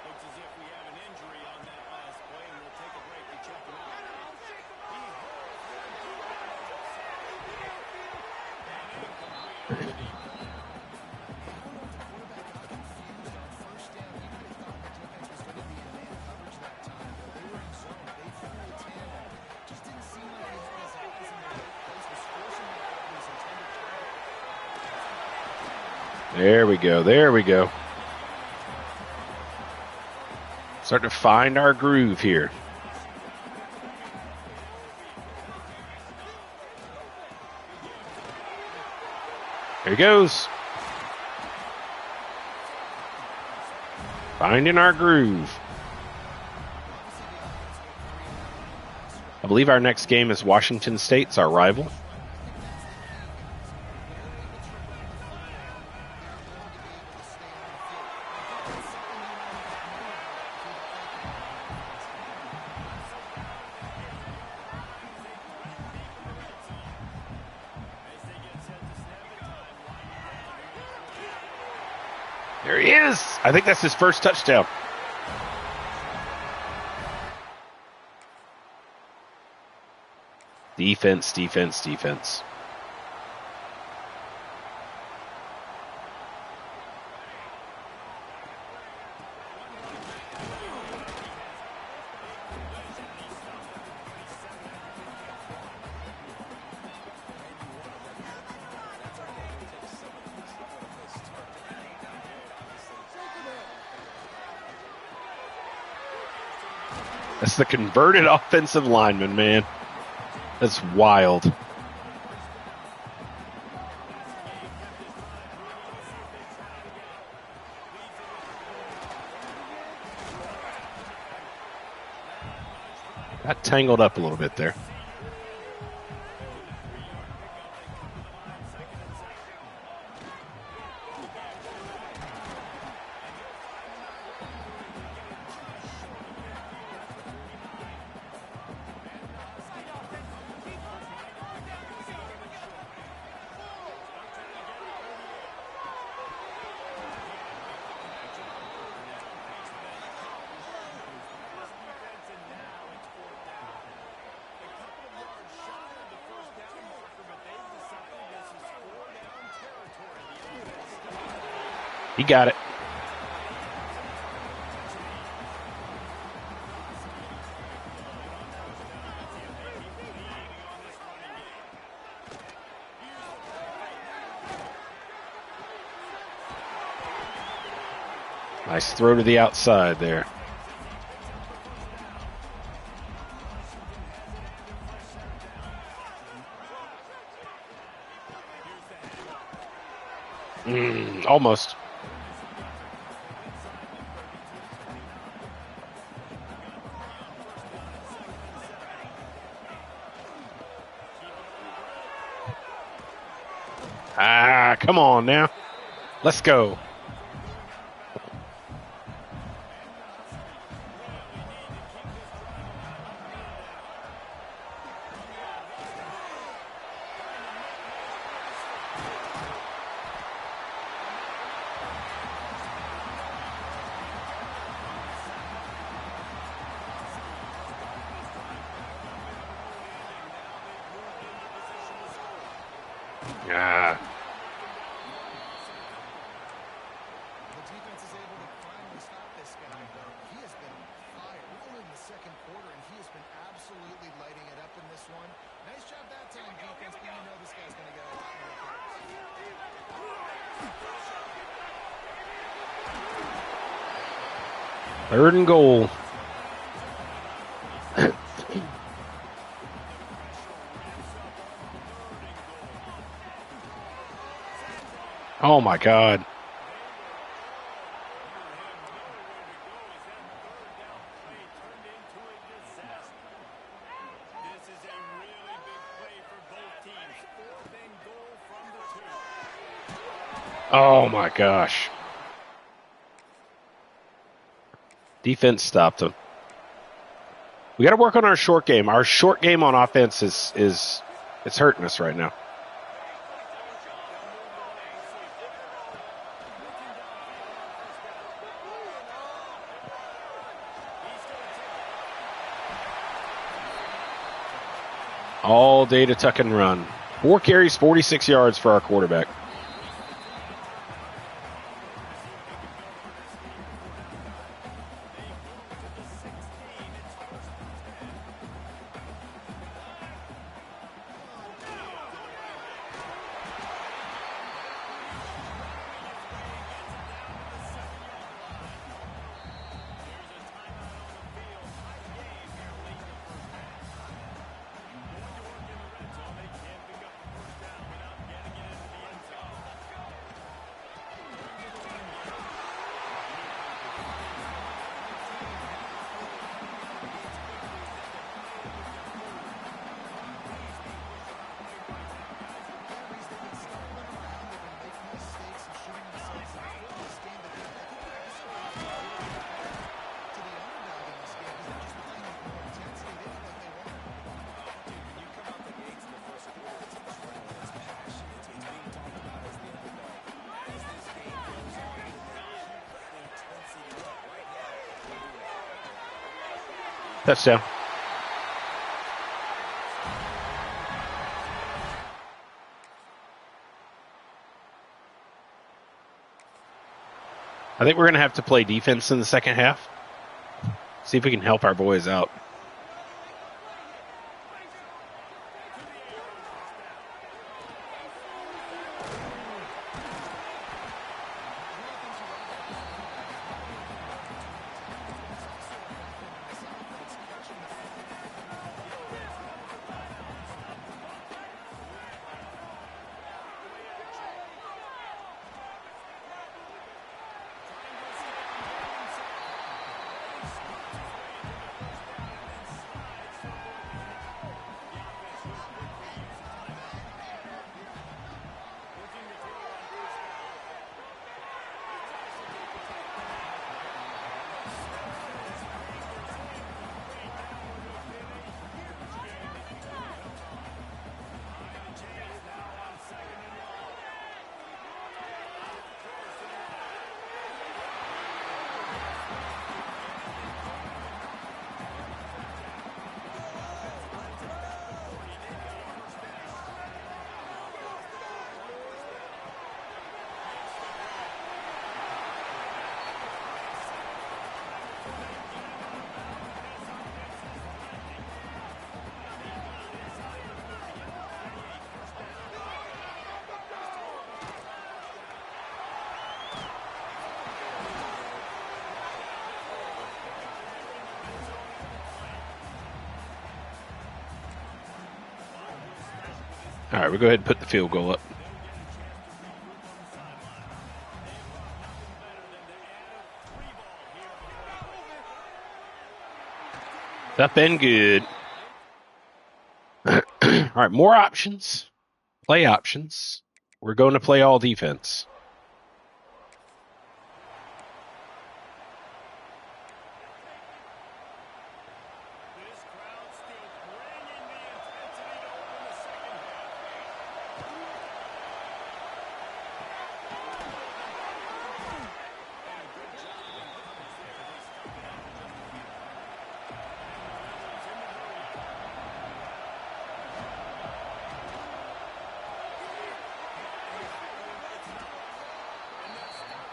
Looks as if we have an injury on that last play, and we'll take a break to check him out. He holds one. And incomplete. There we go. There we go. Starting to find our groove here. There he goes. Finding our groove. I believe our next game is Washington State's our rival. There he is. I think that's his first touchdown. Defense, defense, defense. That's the converted offensive lineman, man. That's wild. Got tangled up a little bit there. He got it. Nice throw to the outside there. Almost. Come on now. Let's go. Yeah. The defense is able to finally stop this guy, though. He has been on fire. We're only in the second quarter, and he has been absolutely lighting it up in this one. Nice job that time, defense, but you know this guy's going to get a lot more goals. Third and goal. Oh my God. Oh my gosh. Defense stopped him. We got to work on our short game. Our short game on offense is it's hurting us right now. All day to tuck and run. 4 carries, 46 yards for our quarterback. Touchdown. I think we're going to have to play defense in the second half. See if we can help our boys out. All right, we'll go ahead and put the field goal up. Up and good. All right, more options. Play options. We're going to play all defense. This crowd still bringing the intensity to open the second half.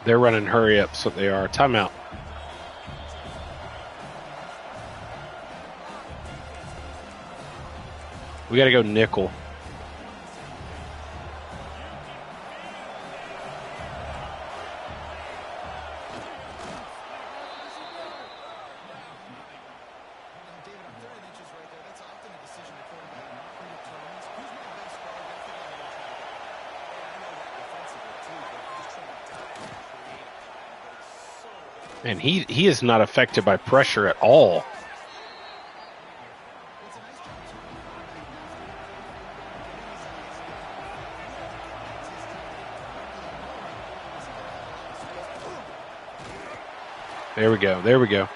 They're running hurry up, so they are. Timeout. We got to go nickel. David, I'm 30 inches right there. That's often a decision the quarterback determines. Who's my best guard? I think I'm going to try to go. I know that defensively too, but I'm just trying to dive and create. But it's so And he is not affected by pressure at all. it's a nice job too. There we go. There we go.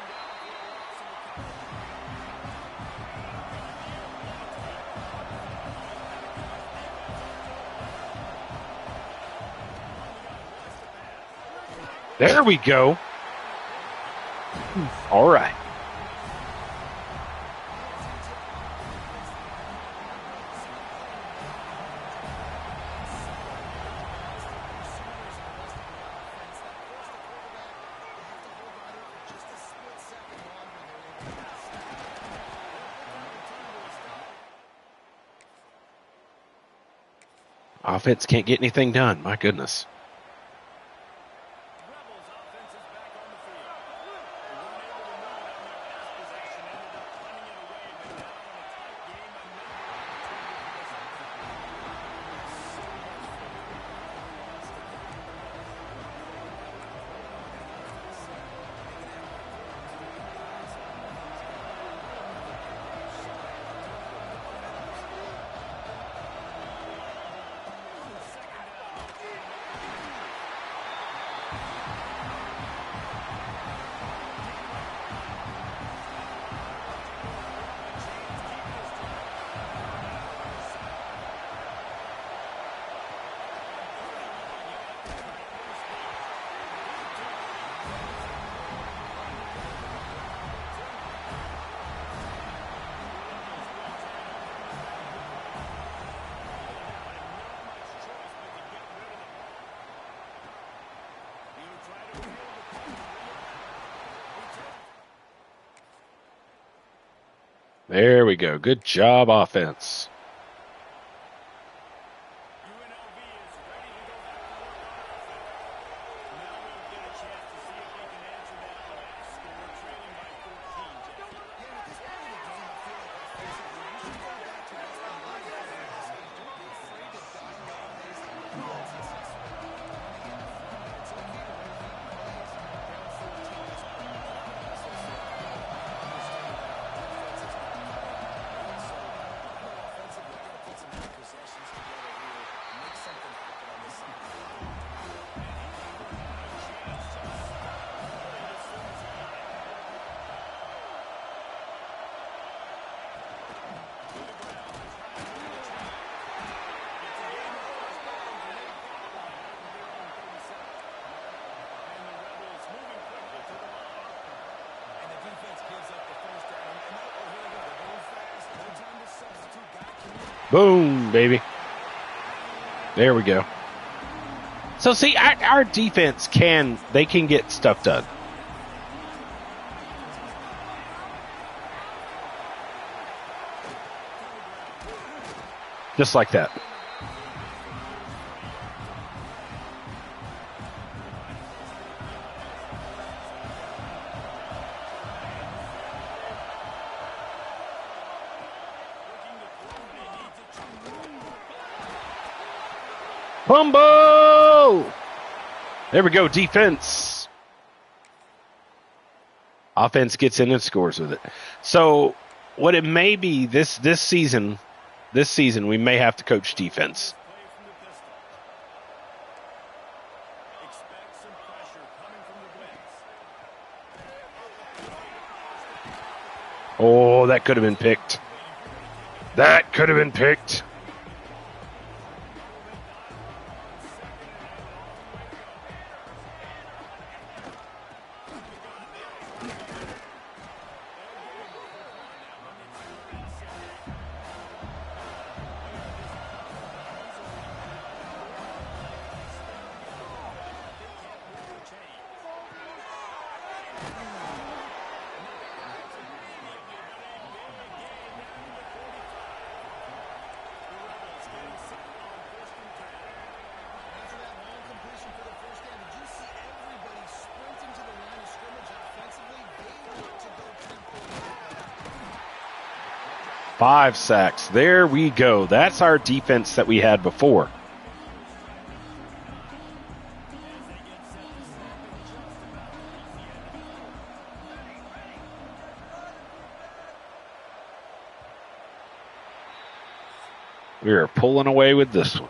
There we go. All right. Offense can't get anything done. My goodness. Rebels offense is back on the field. They weren't able to move it on their pass possession, ended up punting it away, but now in a tight game, another There we go. Good job, offense. UNLV is ready to go back to work on offense. Now we'll get a chance to see if they can answer that last score, trailing by 14, Jeff. Yeah, at this point of the game, I feel like offensively, you should go back to what's been working for you this game. Don't be afraid to dial up plays that you've been successful at running in the front. It's okay to repeat plays. Down 14 is not also say, understand that defense is not coming. So, I know offensively, got to put some good possessions together here and make something happen on this side. And the defense gives up the first down. And oh, here we go. They're going fast. No time to substitute. Got to communicate. Boom, baby. There we go. So see, our defense can get stuff done. Just like that. Bumbo! There we go, defense. Offense gets in and scores with it. So what it may be this season, we may have to coach defense. Play from the pistol. Expect some pressure coming from the blitz. Oh, that could have been picked. That could have been picked. After that long completion for the first down, did you see everybody sprinting to the line of scrimmage offensively? They want to go tempo with that. 5 sacks. There we go. That's our defense that we had before. We are pulling away with this one.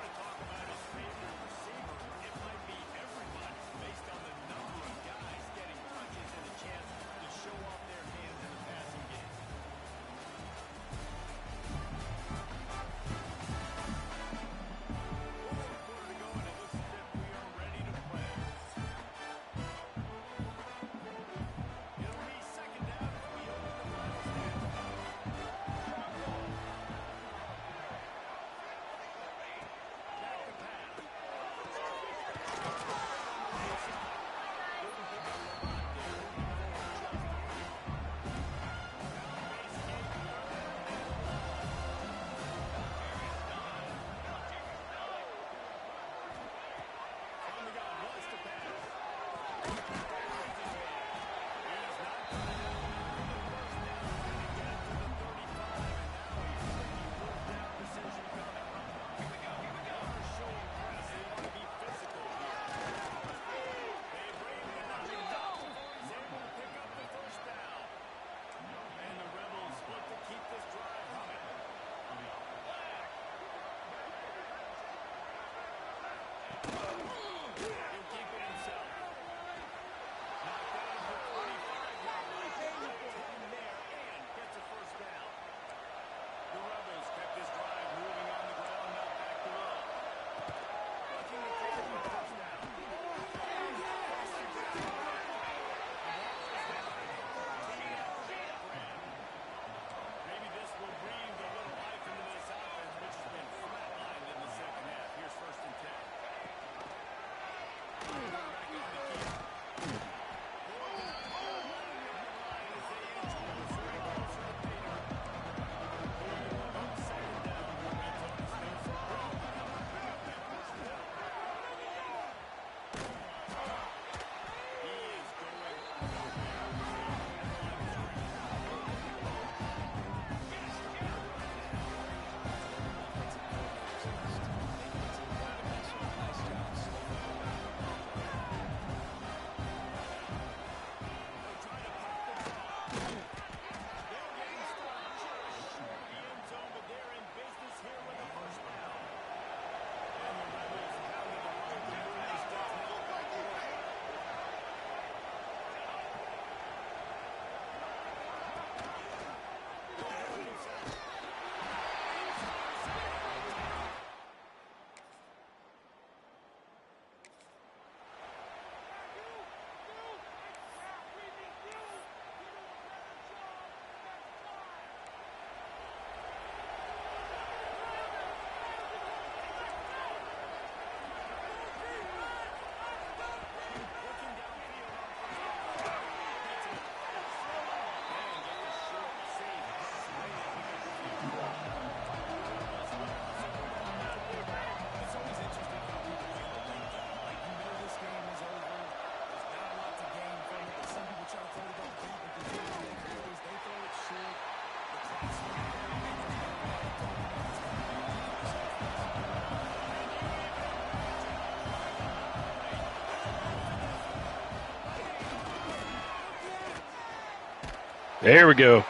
There we go.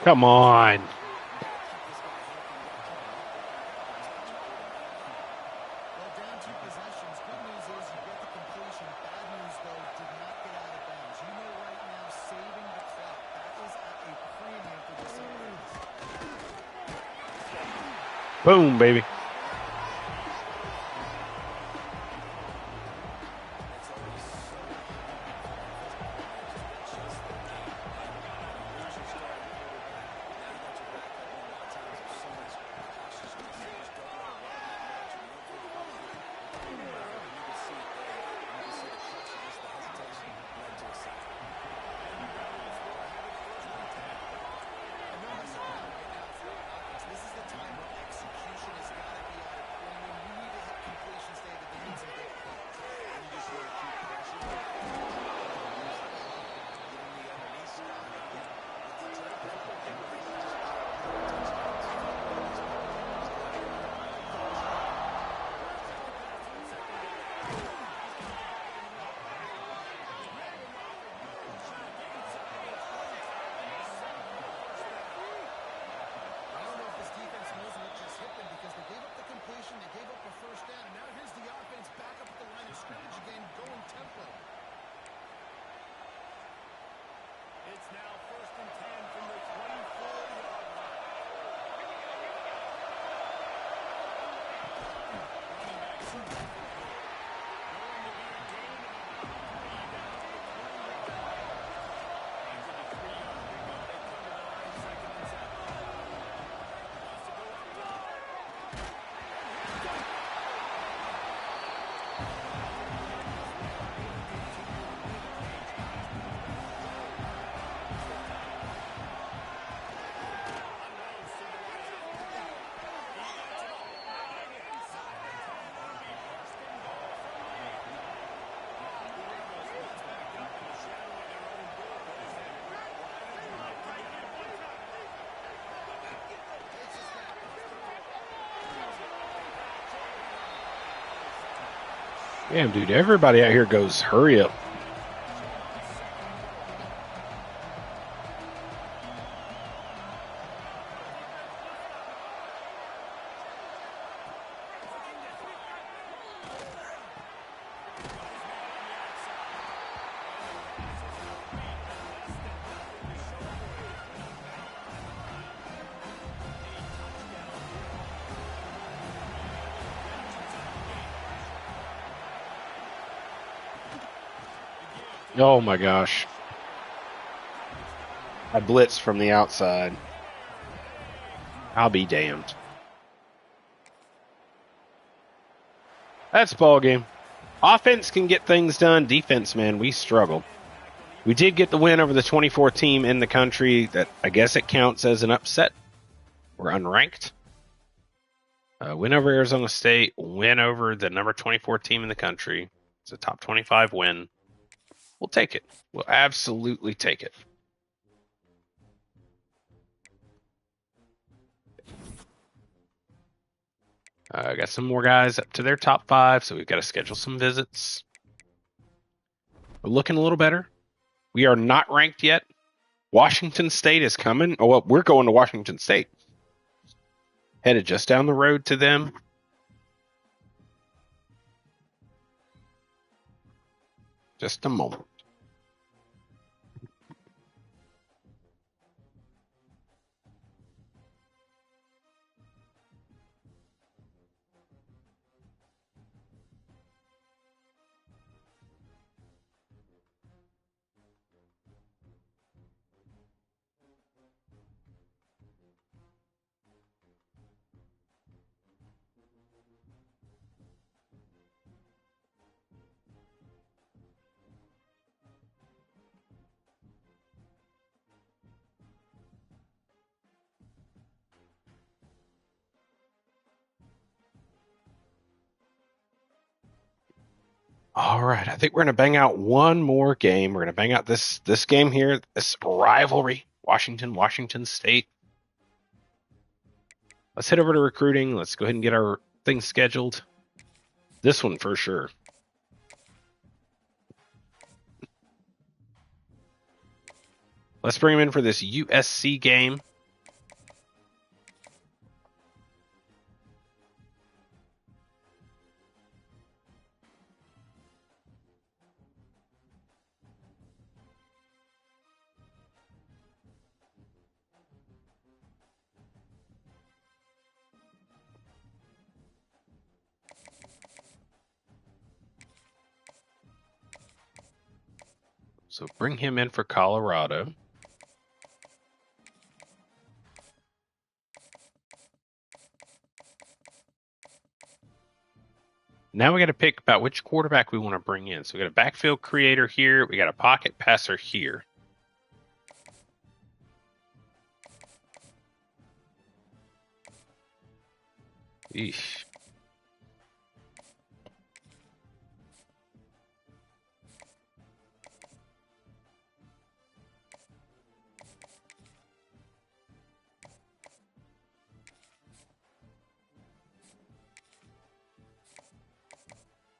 Come on. Well, down 2 possessions. Good news is you get the completion. Bad news, though, did not get out of bounds. You know right now, saving the clock, that is at a premium for this offense. Boom, baby. This is the time where execution has got to be at a premium. You need to hit completions there that they need some big plays. You just want to keep pressure. Giving the underneath stop. I don't know if this defense knows what just hit them because they gave up the completion, they gave up a first down, and now here's the offense back up at the line of scrimmage again, going tempo. It's now 1st and 10 from the 24-yard line. Running back going to be a gain of 3 down to the 21. After the 3-yard pickup, they come to the line, 2nd and 7. Wants to go up top. Damn, dude, everybody out here goes, hurry up. Oh my gosh. I blitzed from the outside. I'll be damned. That's ball game. Offense can get things done. Defense, man, we struggle. We did get the win over the 24 team in the country. That I guess it counts as an upset. We're unranked. Win over Arizona State. Win over the number 24 team in the country. It's a top 25 win. We'll take it. We'll absolutely take it. I got some more guys up to their top 5, so we've got to schedule some visits. We're looking a little better. We are not ranked yet. Washington State is coming. Oh, well, we're going to Washington State. Headed just down the road to them. Just a moment. All right, I think we're going to bang out one more game. We're going to bang out this game here, this rivalry, Washington State. Let's head over to recruiting. Let's go ahead and get our things scheduled. This one for sure. Let's bring him in for this USC game. So bring him in for Colorado. Now we got to pick about which quarterback we want to bring in. So we got a backfield creator here. We got a pocket passer here. Eesh.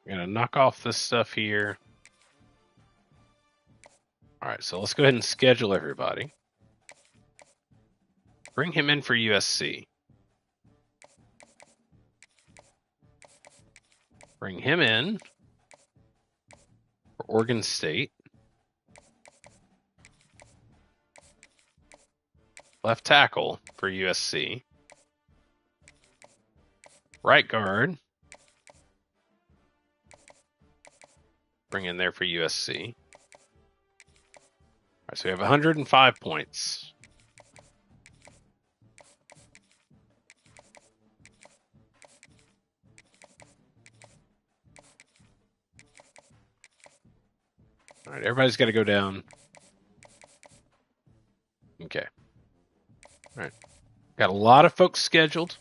We're going to knock off this stuff here. All right, so let's go ahead and schedule everybody. Bring him in for USC. Bring him in for Oregon State. Left tackle for USC. Right guard. Bring in there for USC. All right, so we have 105 points. All right, everybody's got to go down. Okay. All right. Got a lot of folks scheduled.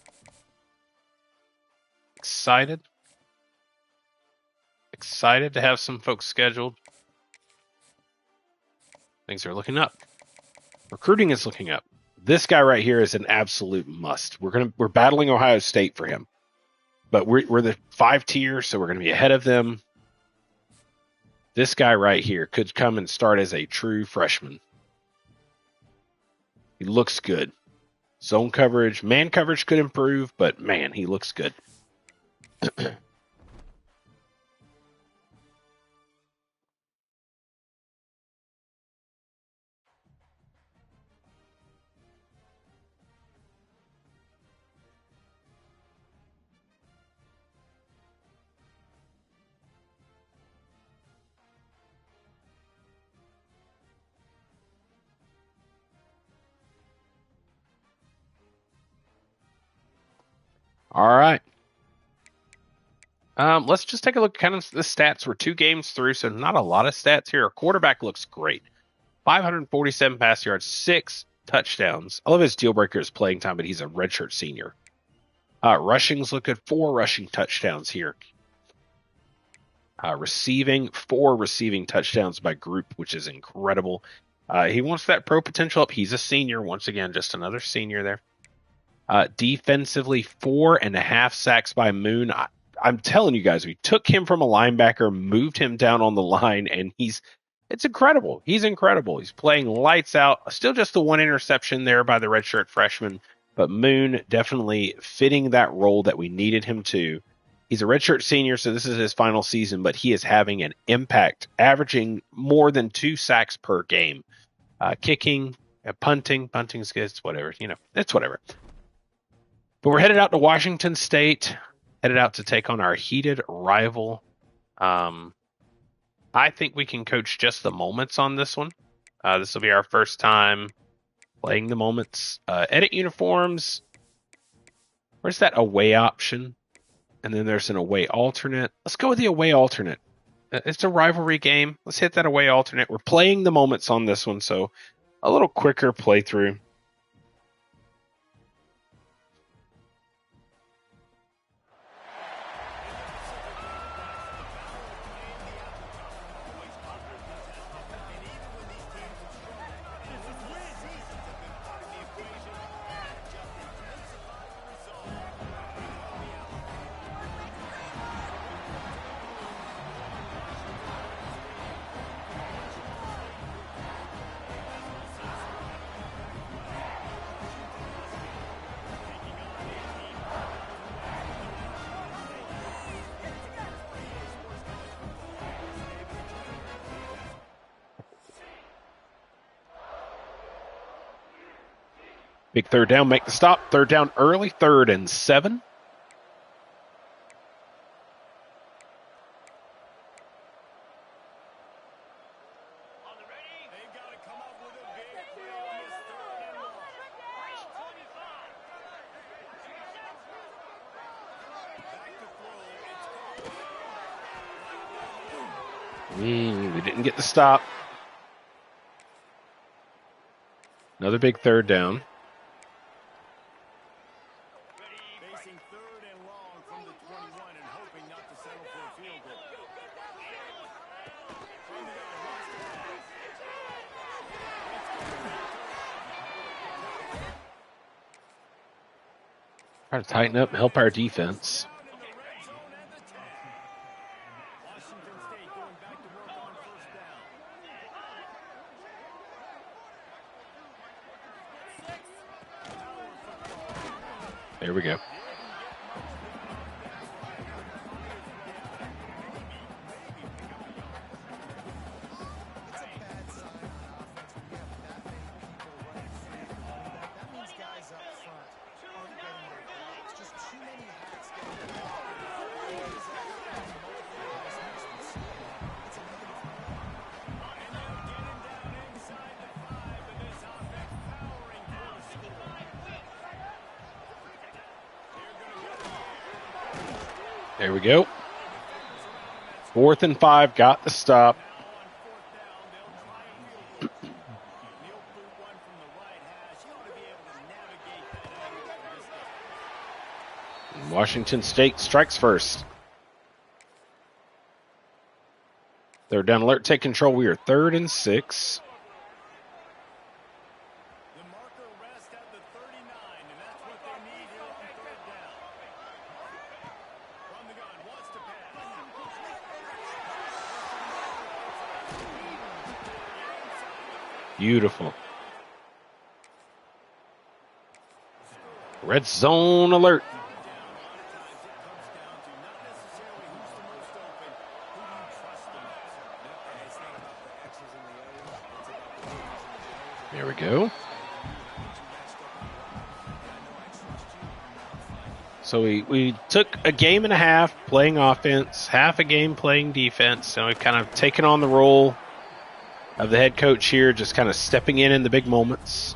Excited. Excited to have some folks scheduled. Things are looking up. Recruiting is looking up. This guy right here is an absolute must. We're battling Ohio State for him, but we're the 5 tier, so we're gonna be ahead of them. This guy right here could come and start as a true freshman. He looks good. Zone coverage, man coverage could improve, but man, he looks good. All right. Let's just take a look at kind of the stats. We're 2 games through, so not a lot of stats here. Our quarterback looks great. 547 pass yards, 6 touchdowns. I love his deal breaker is playing time, but he's a redshirt senior. Rushings look good. 4 rushing touchdowns here. Receiving, 4 receiving touchdowns by group, which is incredible. He wants that pro potential up. He's a senior. Once again, just another senior there. Defensively, 4.5 sacks by Moon. I'm telling you guys, we took him from a linebacker, moved him down on the line, and it's incredible. He's incredible. He's playing lights out. Still just the 1 interception there by the redshirt freshman, but Moon definitely fitting that role that we needed him to. He's a redshirt senior, so this is his final season, but he is having an impact, averaging more than 2 sacks per game. Kicking, punting's good. It's whatever. It's whatever. But we're headed out to Washington State, headed out to take on our heated rival. I think we can coach just the moments on this one. This will be our first time playing the moments. Edit uniforms. Where's that away option? And then there's an away alternate. Let's go with the away alternate. It's a rivalry game. Let's hit that away alternate. We're playing the moments on this one, so a little quicker playthrough. Big third down, make the stop. Third down early, 3rd and 7. They've got to come up with a big play on this 3rd and long. Back to throw. We didn't get the stop. Another big third down. Facing 3rd and long from the 21 and hoping not to settle for a field goal. From the gun, wants to pass. Try to tighten up and help our defense. Down in the red zone and the 10. Washington State going back to work on 1st down. There we go. It's a bad sign on offense when you have that many people running free. That means guys up front aren't getting their blocks. Just too many hats getting the ball. It's a negative. And they'll get him down inside the 5 of this offense powering for the score. There we go. 4th and 5, got the stop. Now on 4th down, they'll try a field goal. Neil boot one from the right hash. He ought to be able to navigate that angle from this distance. Washington State strikes first. 3rd down alert, take control. We are 3rd and 6. The marker rests at the 39, and that's what they need here on 3rd down. From the gun, wants to pass. Beautiful. Red zone alert. Down, a lot of times it comes down to not necessarily who's the most open, who do you trust the most? And it's not about the X's and the O's, it's about the O's and the O's. There we go. So we took a game and a half playing offense, half a game playing defense, and we've kind of taken on the role of the head coach here, just kind of stepping in the big moments.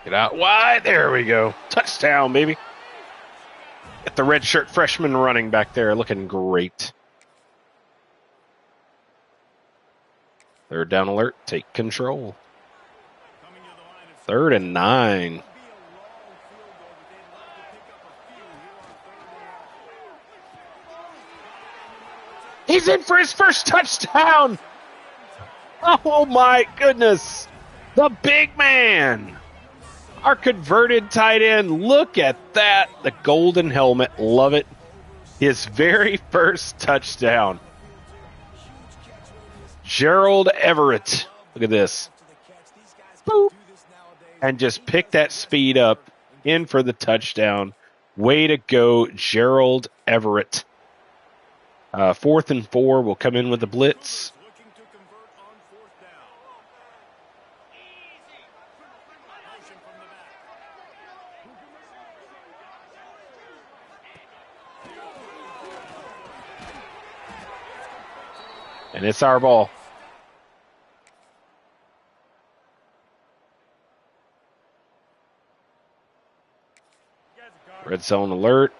Get out wide. There we go. Touchdown, baby. Get the red shirt freshman running back there, looking great. 3rd down alert. Take control. 3rd and 9. He's in for his first touchdown. Oh my goodness. The big man. Our converted tight end. Look at that. The golden helmet. Love it. His very first touchdown. Gerald Everett. Look at this. Boop. And just pick that speed up. In for the touchdown. Way to go, Gerald Everett. 4th and 4 will come in with the blitz. Looking to convert on 4th down. Motion from the back. And it's our ball. Red zone alert.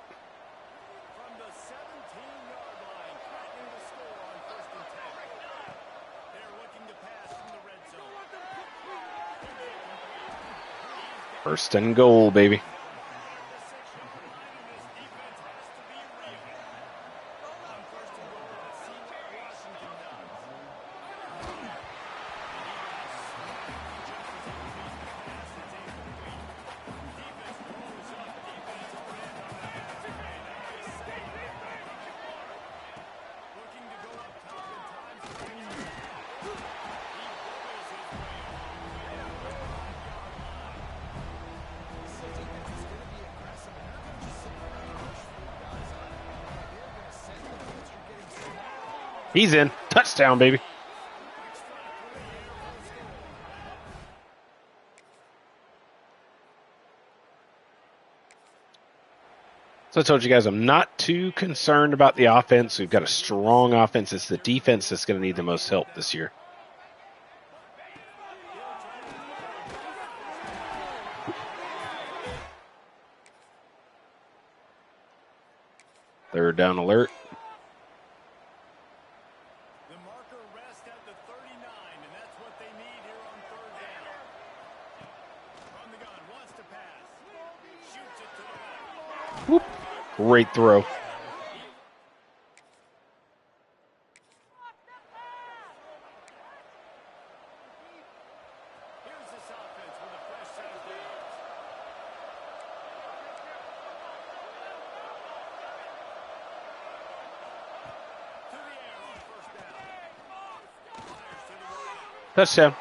From the 17-yard line, threatening to score on 1st and 10. They're looking to pass from the red zone. 1st and goal, baby. He's in. Touchdown, baby. So I told you guys I'm not too concerned about the offense. We've got a strong offense. It's the defense that's going to need the most help this year. Third down alert. The marker rests at the 39, and that's what they need here on third down. From the gun, wants to pass. Shoots it to the left. Whoop. Great throw. Here's this offense with a fresh set of downs. To the air on first down. Fires to the right. Touchdown.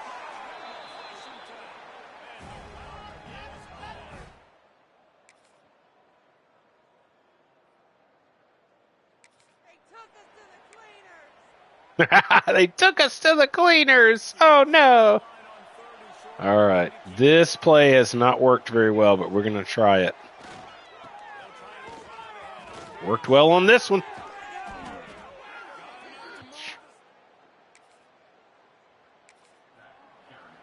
They took us to the cleaners. Oh, no. All right. This play has not worked very well, but we're going to try it. Worked well on this one.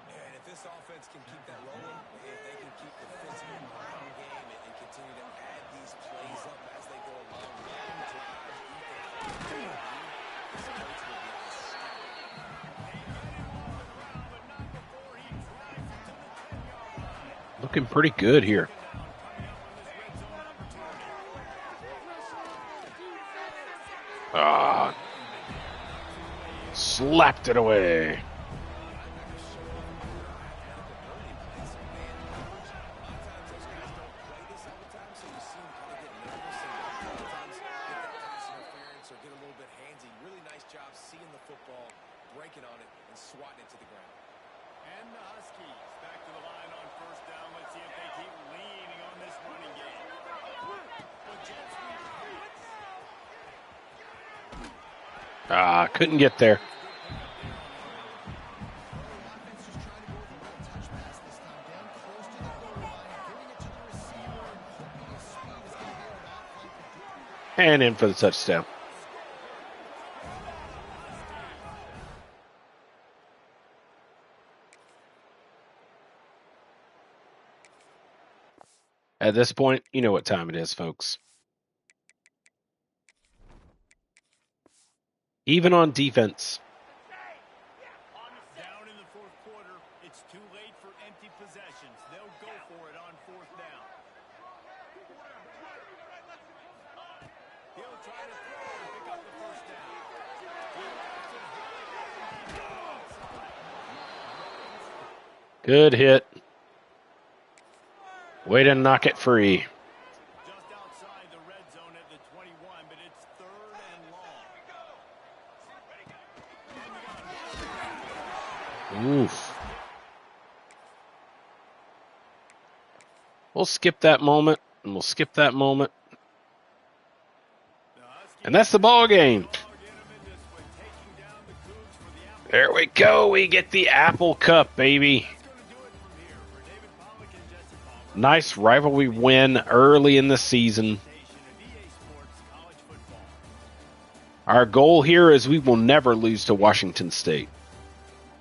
And if this offense can keep that rolling, if they can keep the physical ground game and continue to add these plays up as they go along, long drives, this place will be astounding. Looking pretty good here. Ah. Slapped it away. And the Huskies back to the line on first down. Let's see if they keep leaning on this running game. The Jets Ah, couldn't get there. And in for the touchdown. At this point, you know what time it is, folks. Even on defense. down in the fourth quarter. It's too late for empty possessions. They'll go for it on fourth down. He'll try to throw and pick up the first down. Good hit. Way to knock it free. Just outside the red zone at the 21, but it's third and long. Oof. We'll skip that moment, and we'll skip that moment. And that's the ball game. There we go. We get the Apple Cup, baby. Nice rivalry win early in the season. Our goal here is we will never lose to Washington State.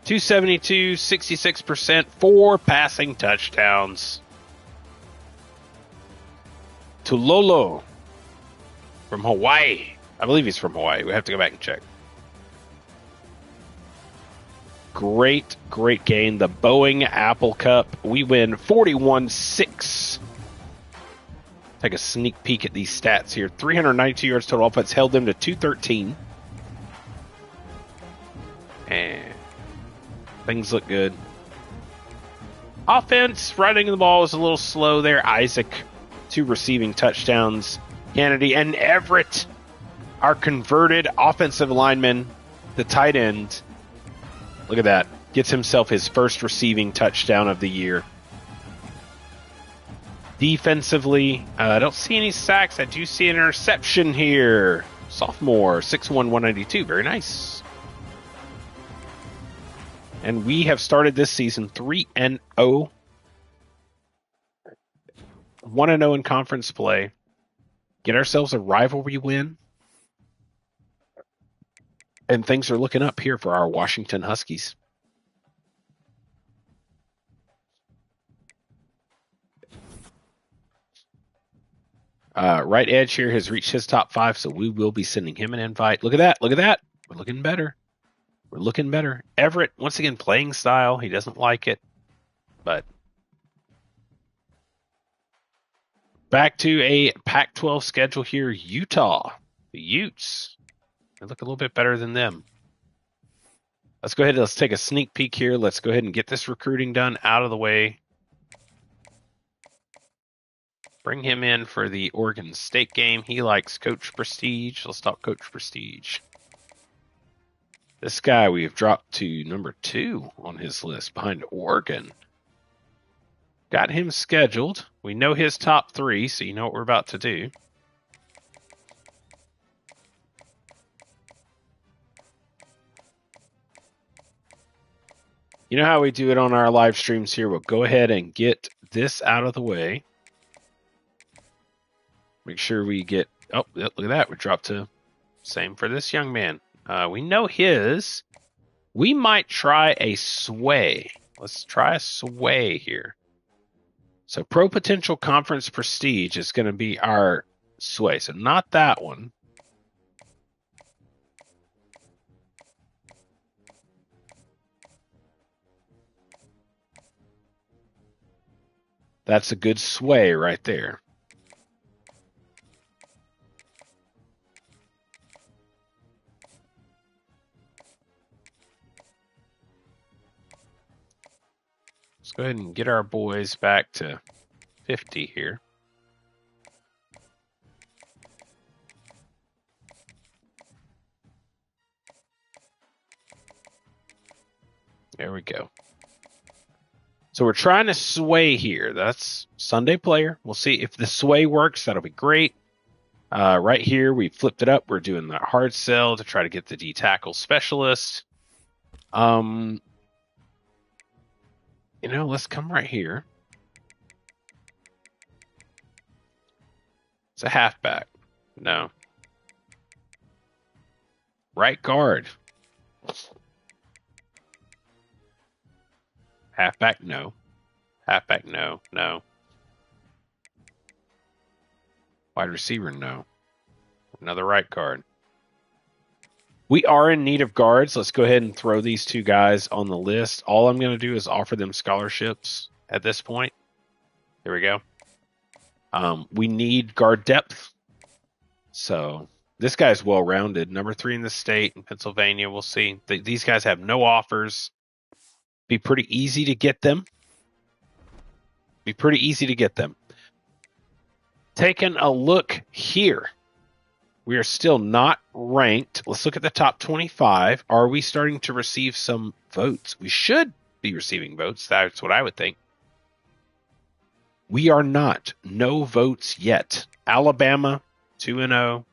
272, 66%, 4 passing touchdowns. To Lolo from Hawaii. I believe he's from Hawaii. We have to go back and check. Great, great game. The Boeing Apple Cup. We win 41-6. Take a sneak peek at these stats here. 392 yards total offense. Held them to 213. And things look good. Offense, running the ball was a little slow there. Isaac, 2 receiving touchdowns. Kennedy and Everett, our converted offensive lineman, the tight end. Look at that. Gets himself his first receiving touchdown of the year. Defensively, I don't see any sacks. I do see an interception here. Sophomore, 6'1", 192. Very nice. And we have started this season 3-0. 1-0 in conference play. Get ourselves a rivalry win. And things are looking up here for our Washington Huskies. Right edge here has reached his top 5, so we will be sending him an invite. Look at that. Look at that. We're looking better. We're looking better. Everett, once again, playing style. He doesn't like it. But back to a Pac-12 schedule here. Utah. The Utes. They look a little bit better than them. Let's go ahead and let's take a sneak peek here. Let's go ahead and get this recruiting done out of the way. Bring him in for the Oregon State game. He likes Coach Prestige. Let's talk Coach Prestige. This guy we have dropped to number 2 on his list behind Oregon. Got him scheduled. We know his top 3, so you know what we're about to do. You know how we do it on our live streams here? We'll go ahead and get this out of the way. Make sure we get... Oh, look at that. We dropped to... Same for this young man. We know his. We might try a sway. Let's try a sway here. So Pro Potential Conference Prestige is going to be our sway. So not that one. That's a good sway right there. Let's go ahead and get our boys back to 50 here. There we go. So we're trying to sway here. That's Sunday player. We'll see if the sway works. That'll be great. Right here, we flipped it up. We're doing the hard sell to try to get the D-tackle specialist. You know, let's come right here. It's a halfback. No. Right guard. Halfback, no. Halfback, no. No. Wide receiver, no. Another right guard. We are in need of guards. Let's go ahead and throw these 2 guys on the list. All I'm going to do is offer them scholarships at this point. There we go. We need guard depth. So this guy's well-rounded. Number 3 in the state in Pennsylvania. We'll see. These guys have no offers. Be pretty easy to get them. Taking a look here. We are still not ranked. Let's look at the top 25. Are we starting to receive some votes? We should be receiving votes. That's what I would think. We are not. No votes yet. Alabama, 2-0.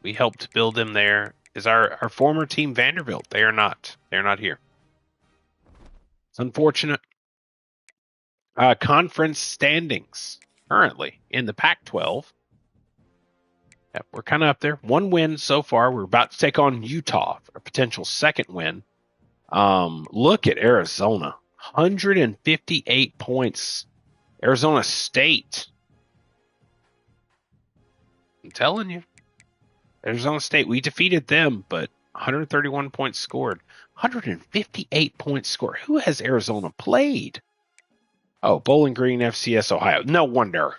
We helped build them there. Is our former team Vanderbilt? They are not. They're not here. It's unfortunate. Conference standings currently in the Pac-12. Yep, we're kind of up there. 1 win so far. We're about to take on Utah for a potential 2nd win. Look at Arizona. 158 points. Arizona State. I'm telling you. Arizona State, we defeated them, but 131 points scored. 158 points scored. Who has Arizona played? Oh, Bowling Green, FCS, Ohio. No wonder.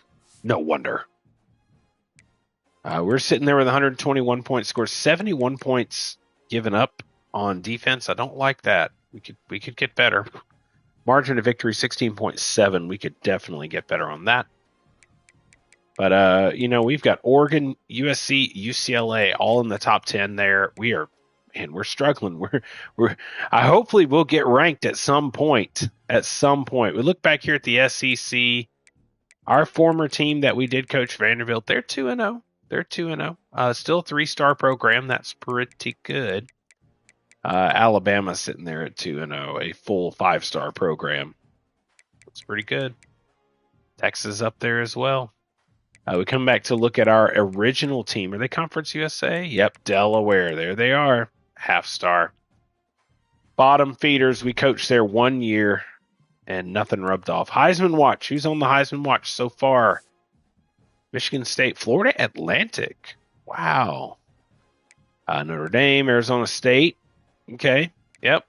We're sitting there with 121 points scored, 71 points given up on defense. I don't like that. We could get better. Margin of victory 16.7. We could definitely get better on that. But we've got Oregon, USC, UCLA all in the top 10 there. We're struggling. I hopefully we'll get ranked at some point. We look back here at the SEC. Our former team that we did coach, Vanderbilt, they're 2-0. They're 2-0. Still a 3-star program. That's pretty good. Alabama sitting there at 2-0, a full 5-star program. That's pretty good. Texas up there as well. We come back to look at our original team. Are they Conference USA? Yep, Delaware. There they are. Half-star. Bottom feeders, we coached there 1 year, and nothing rubbed off. Heisman watch. Who's on the Heisman watch so far? Michigan State, Florida Atlantic. Wow. Notre Dame, Arizona State. Okay. Yep.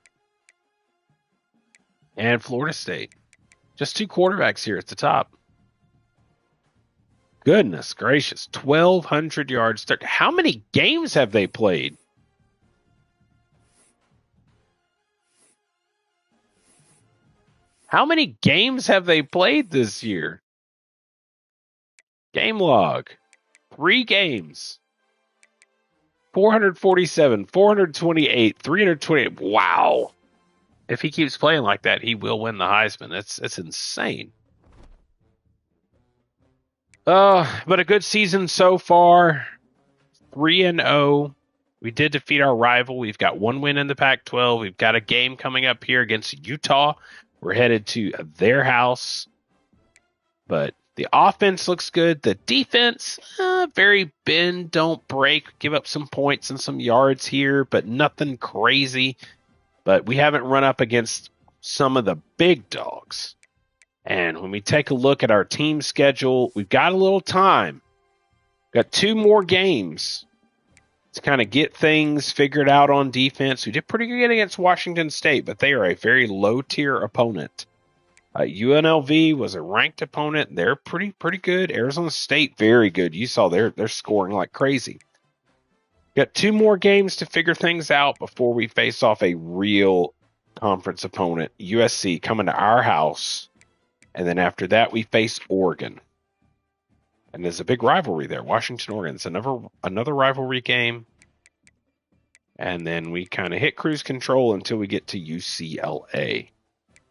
And Florida State. Just 2 quarterbacks here at the top. Goodness gracious. 1,200 yards. How many games have they played? How many games have they played this year? Game log. 3 games. 447, 428, 328. Wow. If he keeps playing like that, he will win the Heisman. That's insane. But a good season so far. 3-0. We did defeat our rival. We've got 1 win in the Pac-12. We've got a game coming up here against Utah. We're headed to their house. But the offense looks good. The defense, very bend, don't break. Give up some points and some yards here, but nothing crazy. But we haven't run up against some of the big dogs. And when we take a look at our team schedule, we've got a little time. Got 2 more games to kind of get things figured out on defense. We did pretty good against Washington State, but they are a very low-tier opponent. UNLV was a ranked opponent. They're pretty good. Arizona State, very good. You saw they're scoring like crazy. Got 2 more games to figure things out before we face off a real conference opponent. USC coming to our house. And then after that, we face Oregon. And there's a big rivalry there. Washington, Oregon. It's another rivalry game. And then we kind of hit cruise control until we get to UCLA.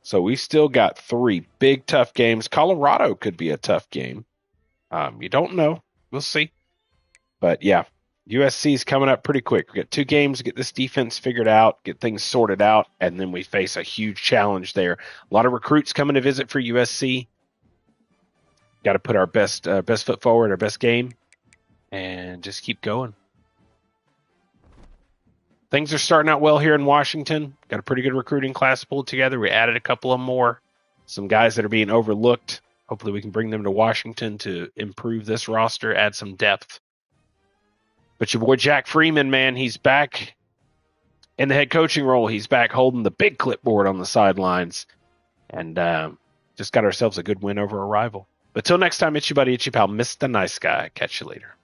So we still got 3 big, tough games. Colorado could be a tough game. You don't know. We'll see. But yeah, USC's coming up pretty quick. We got 2 games to get this defense figured out, get things sorted out, and then we face a huge challenge there. A lot of recruits coming to visit for USC. Got to put our best foot forward, our best game, and just keep going. Things are starting out well here in Washington. Got a pretty good recruiting class pulled together. We added a couple of more. Some guys that are being overlooked. Hopefully we can bring them to Washington to improve this roster, add some depth. But your boy Jack Freeman, man, he's back in the head coaching role. He's back holding the big clipboard on the sidelines. And just got ourselves a good win over a rival. But till next time, it's your buddy, it's your pal, Mr. Nice Guy. Catch you later.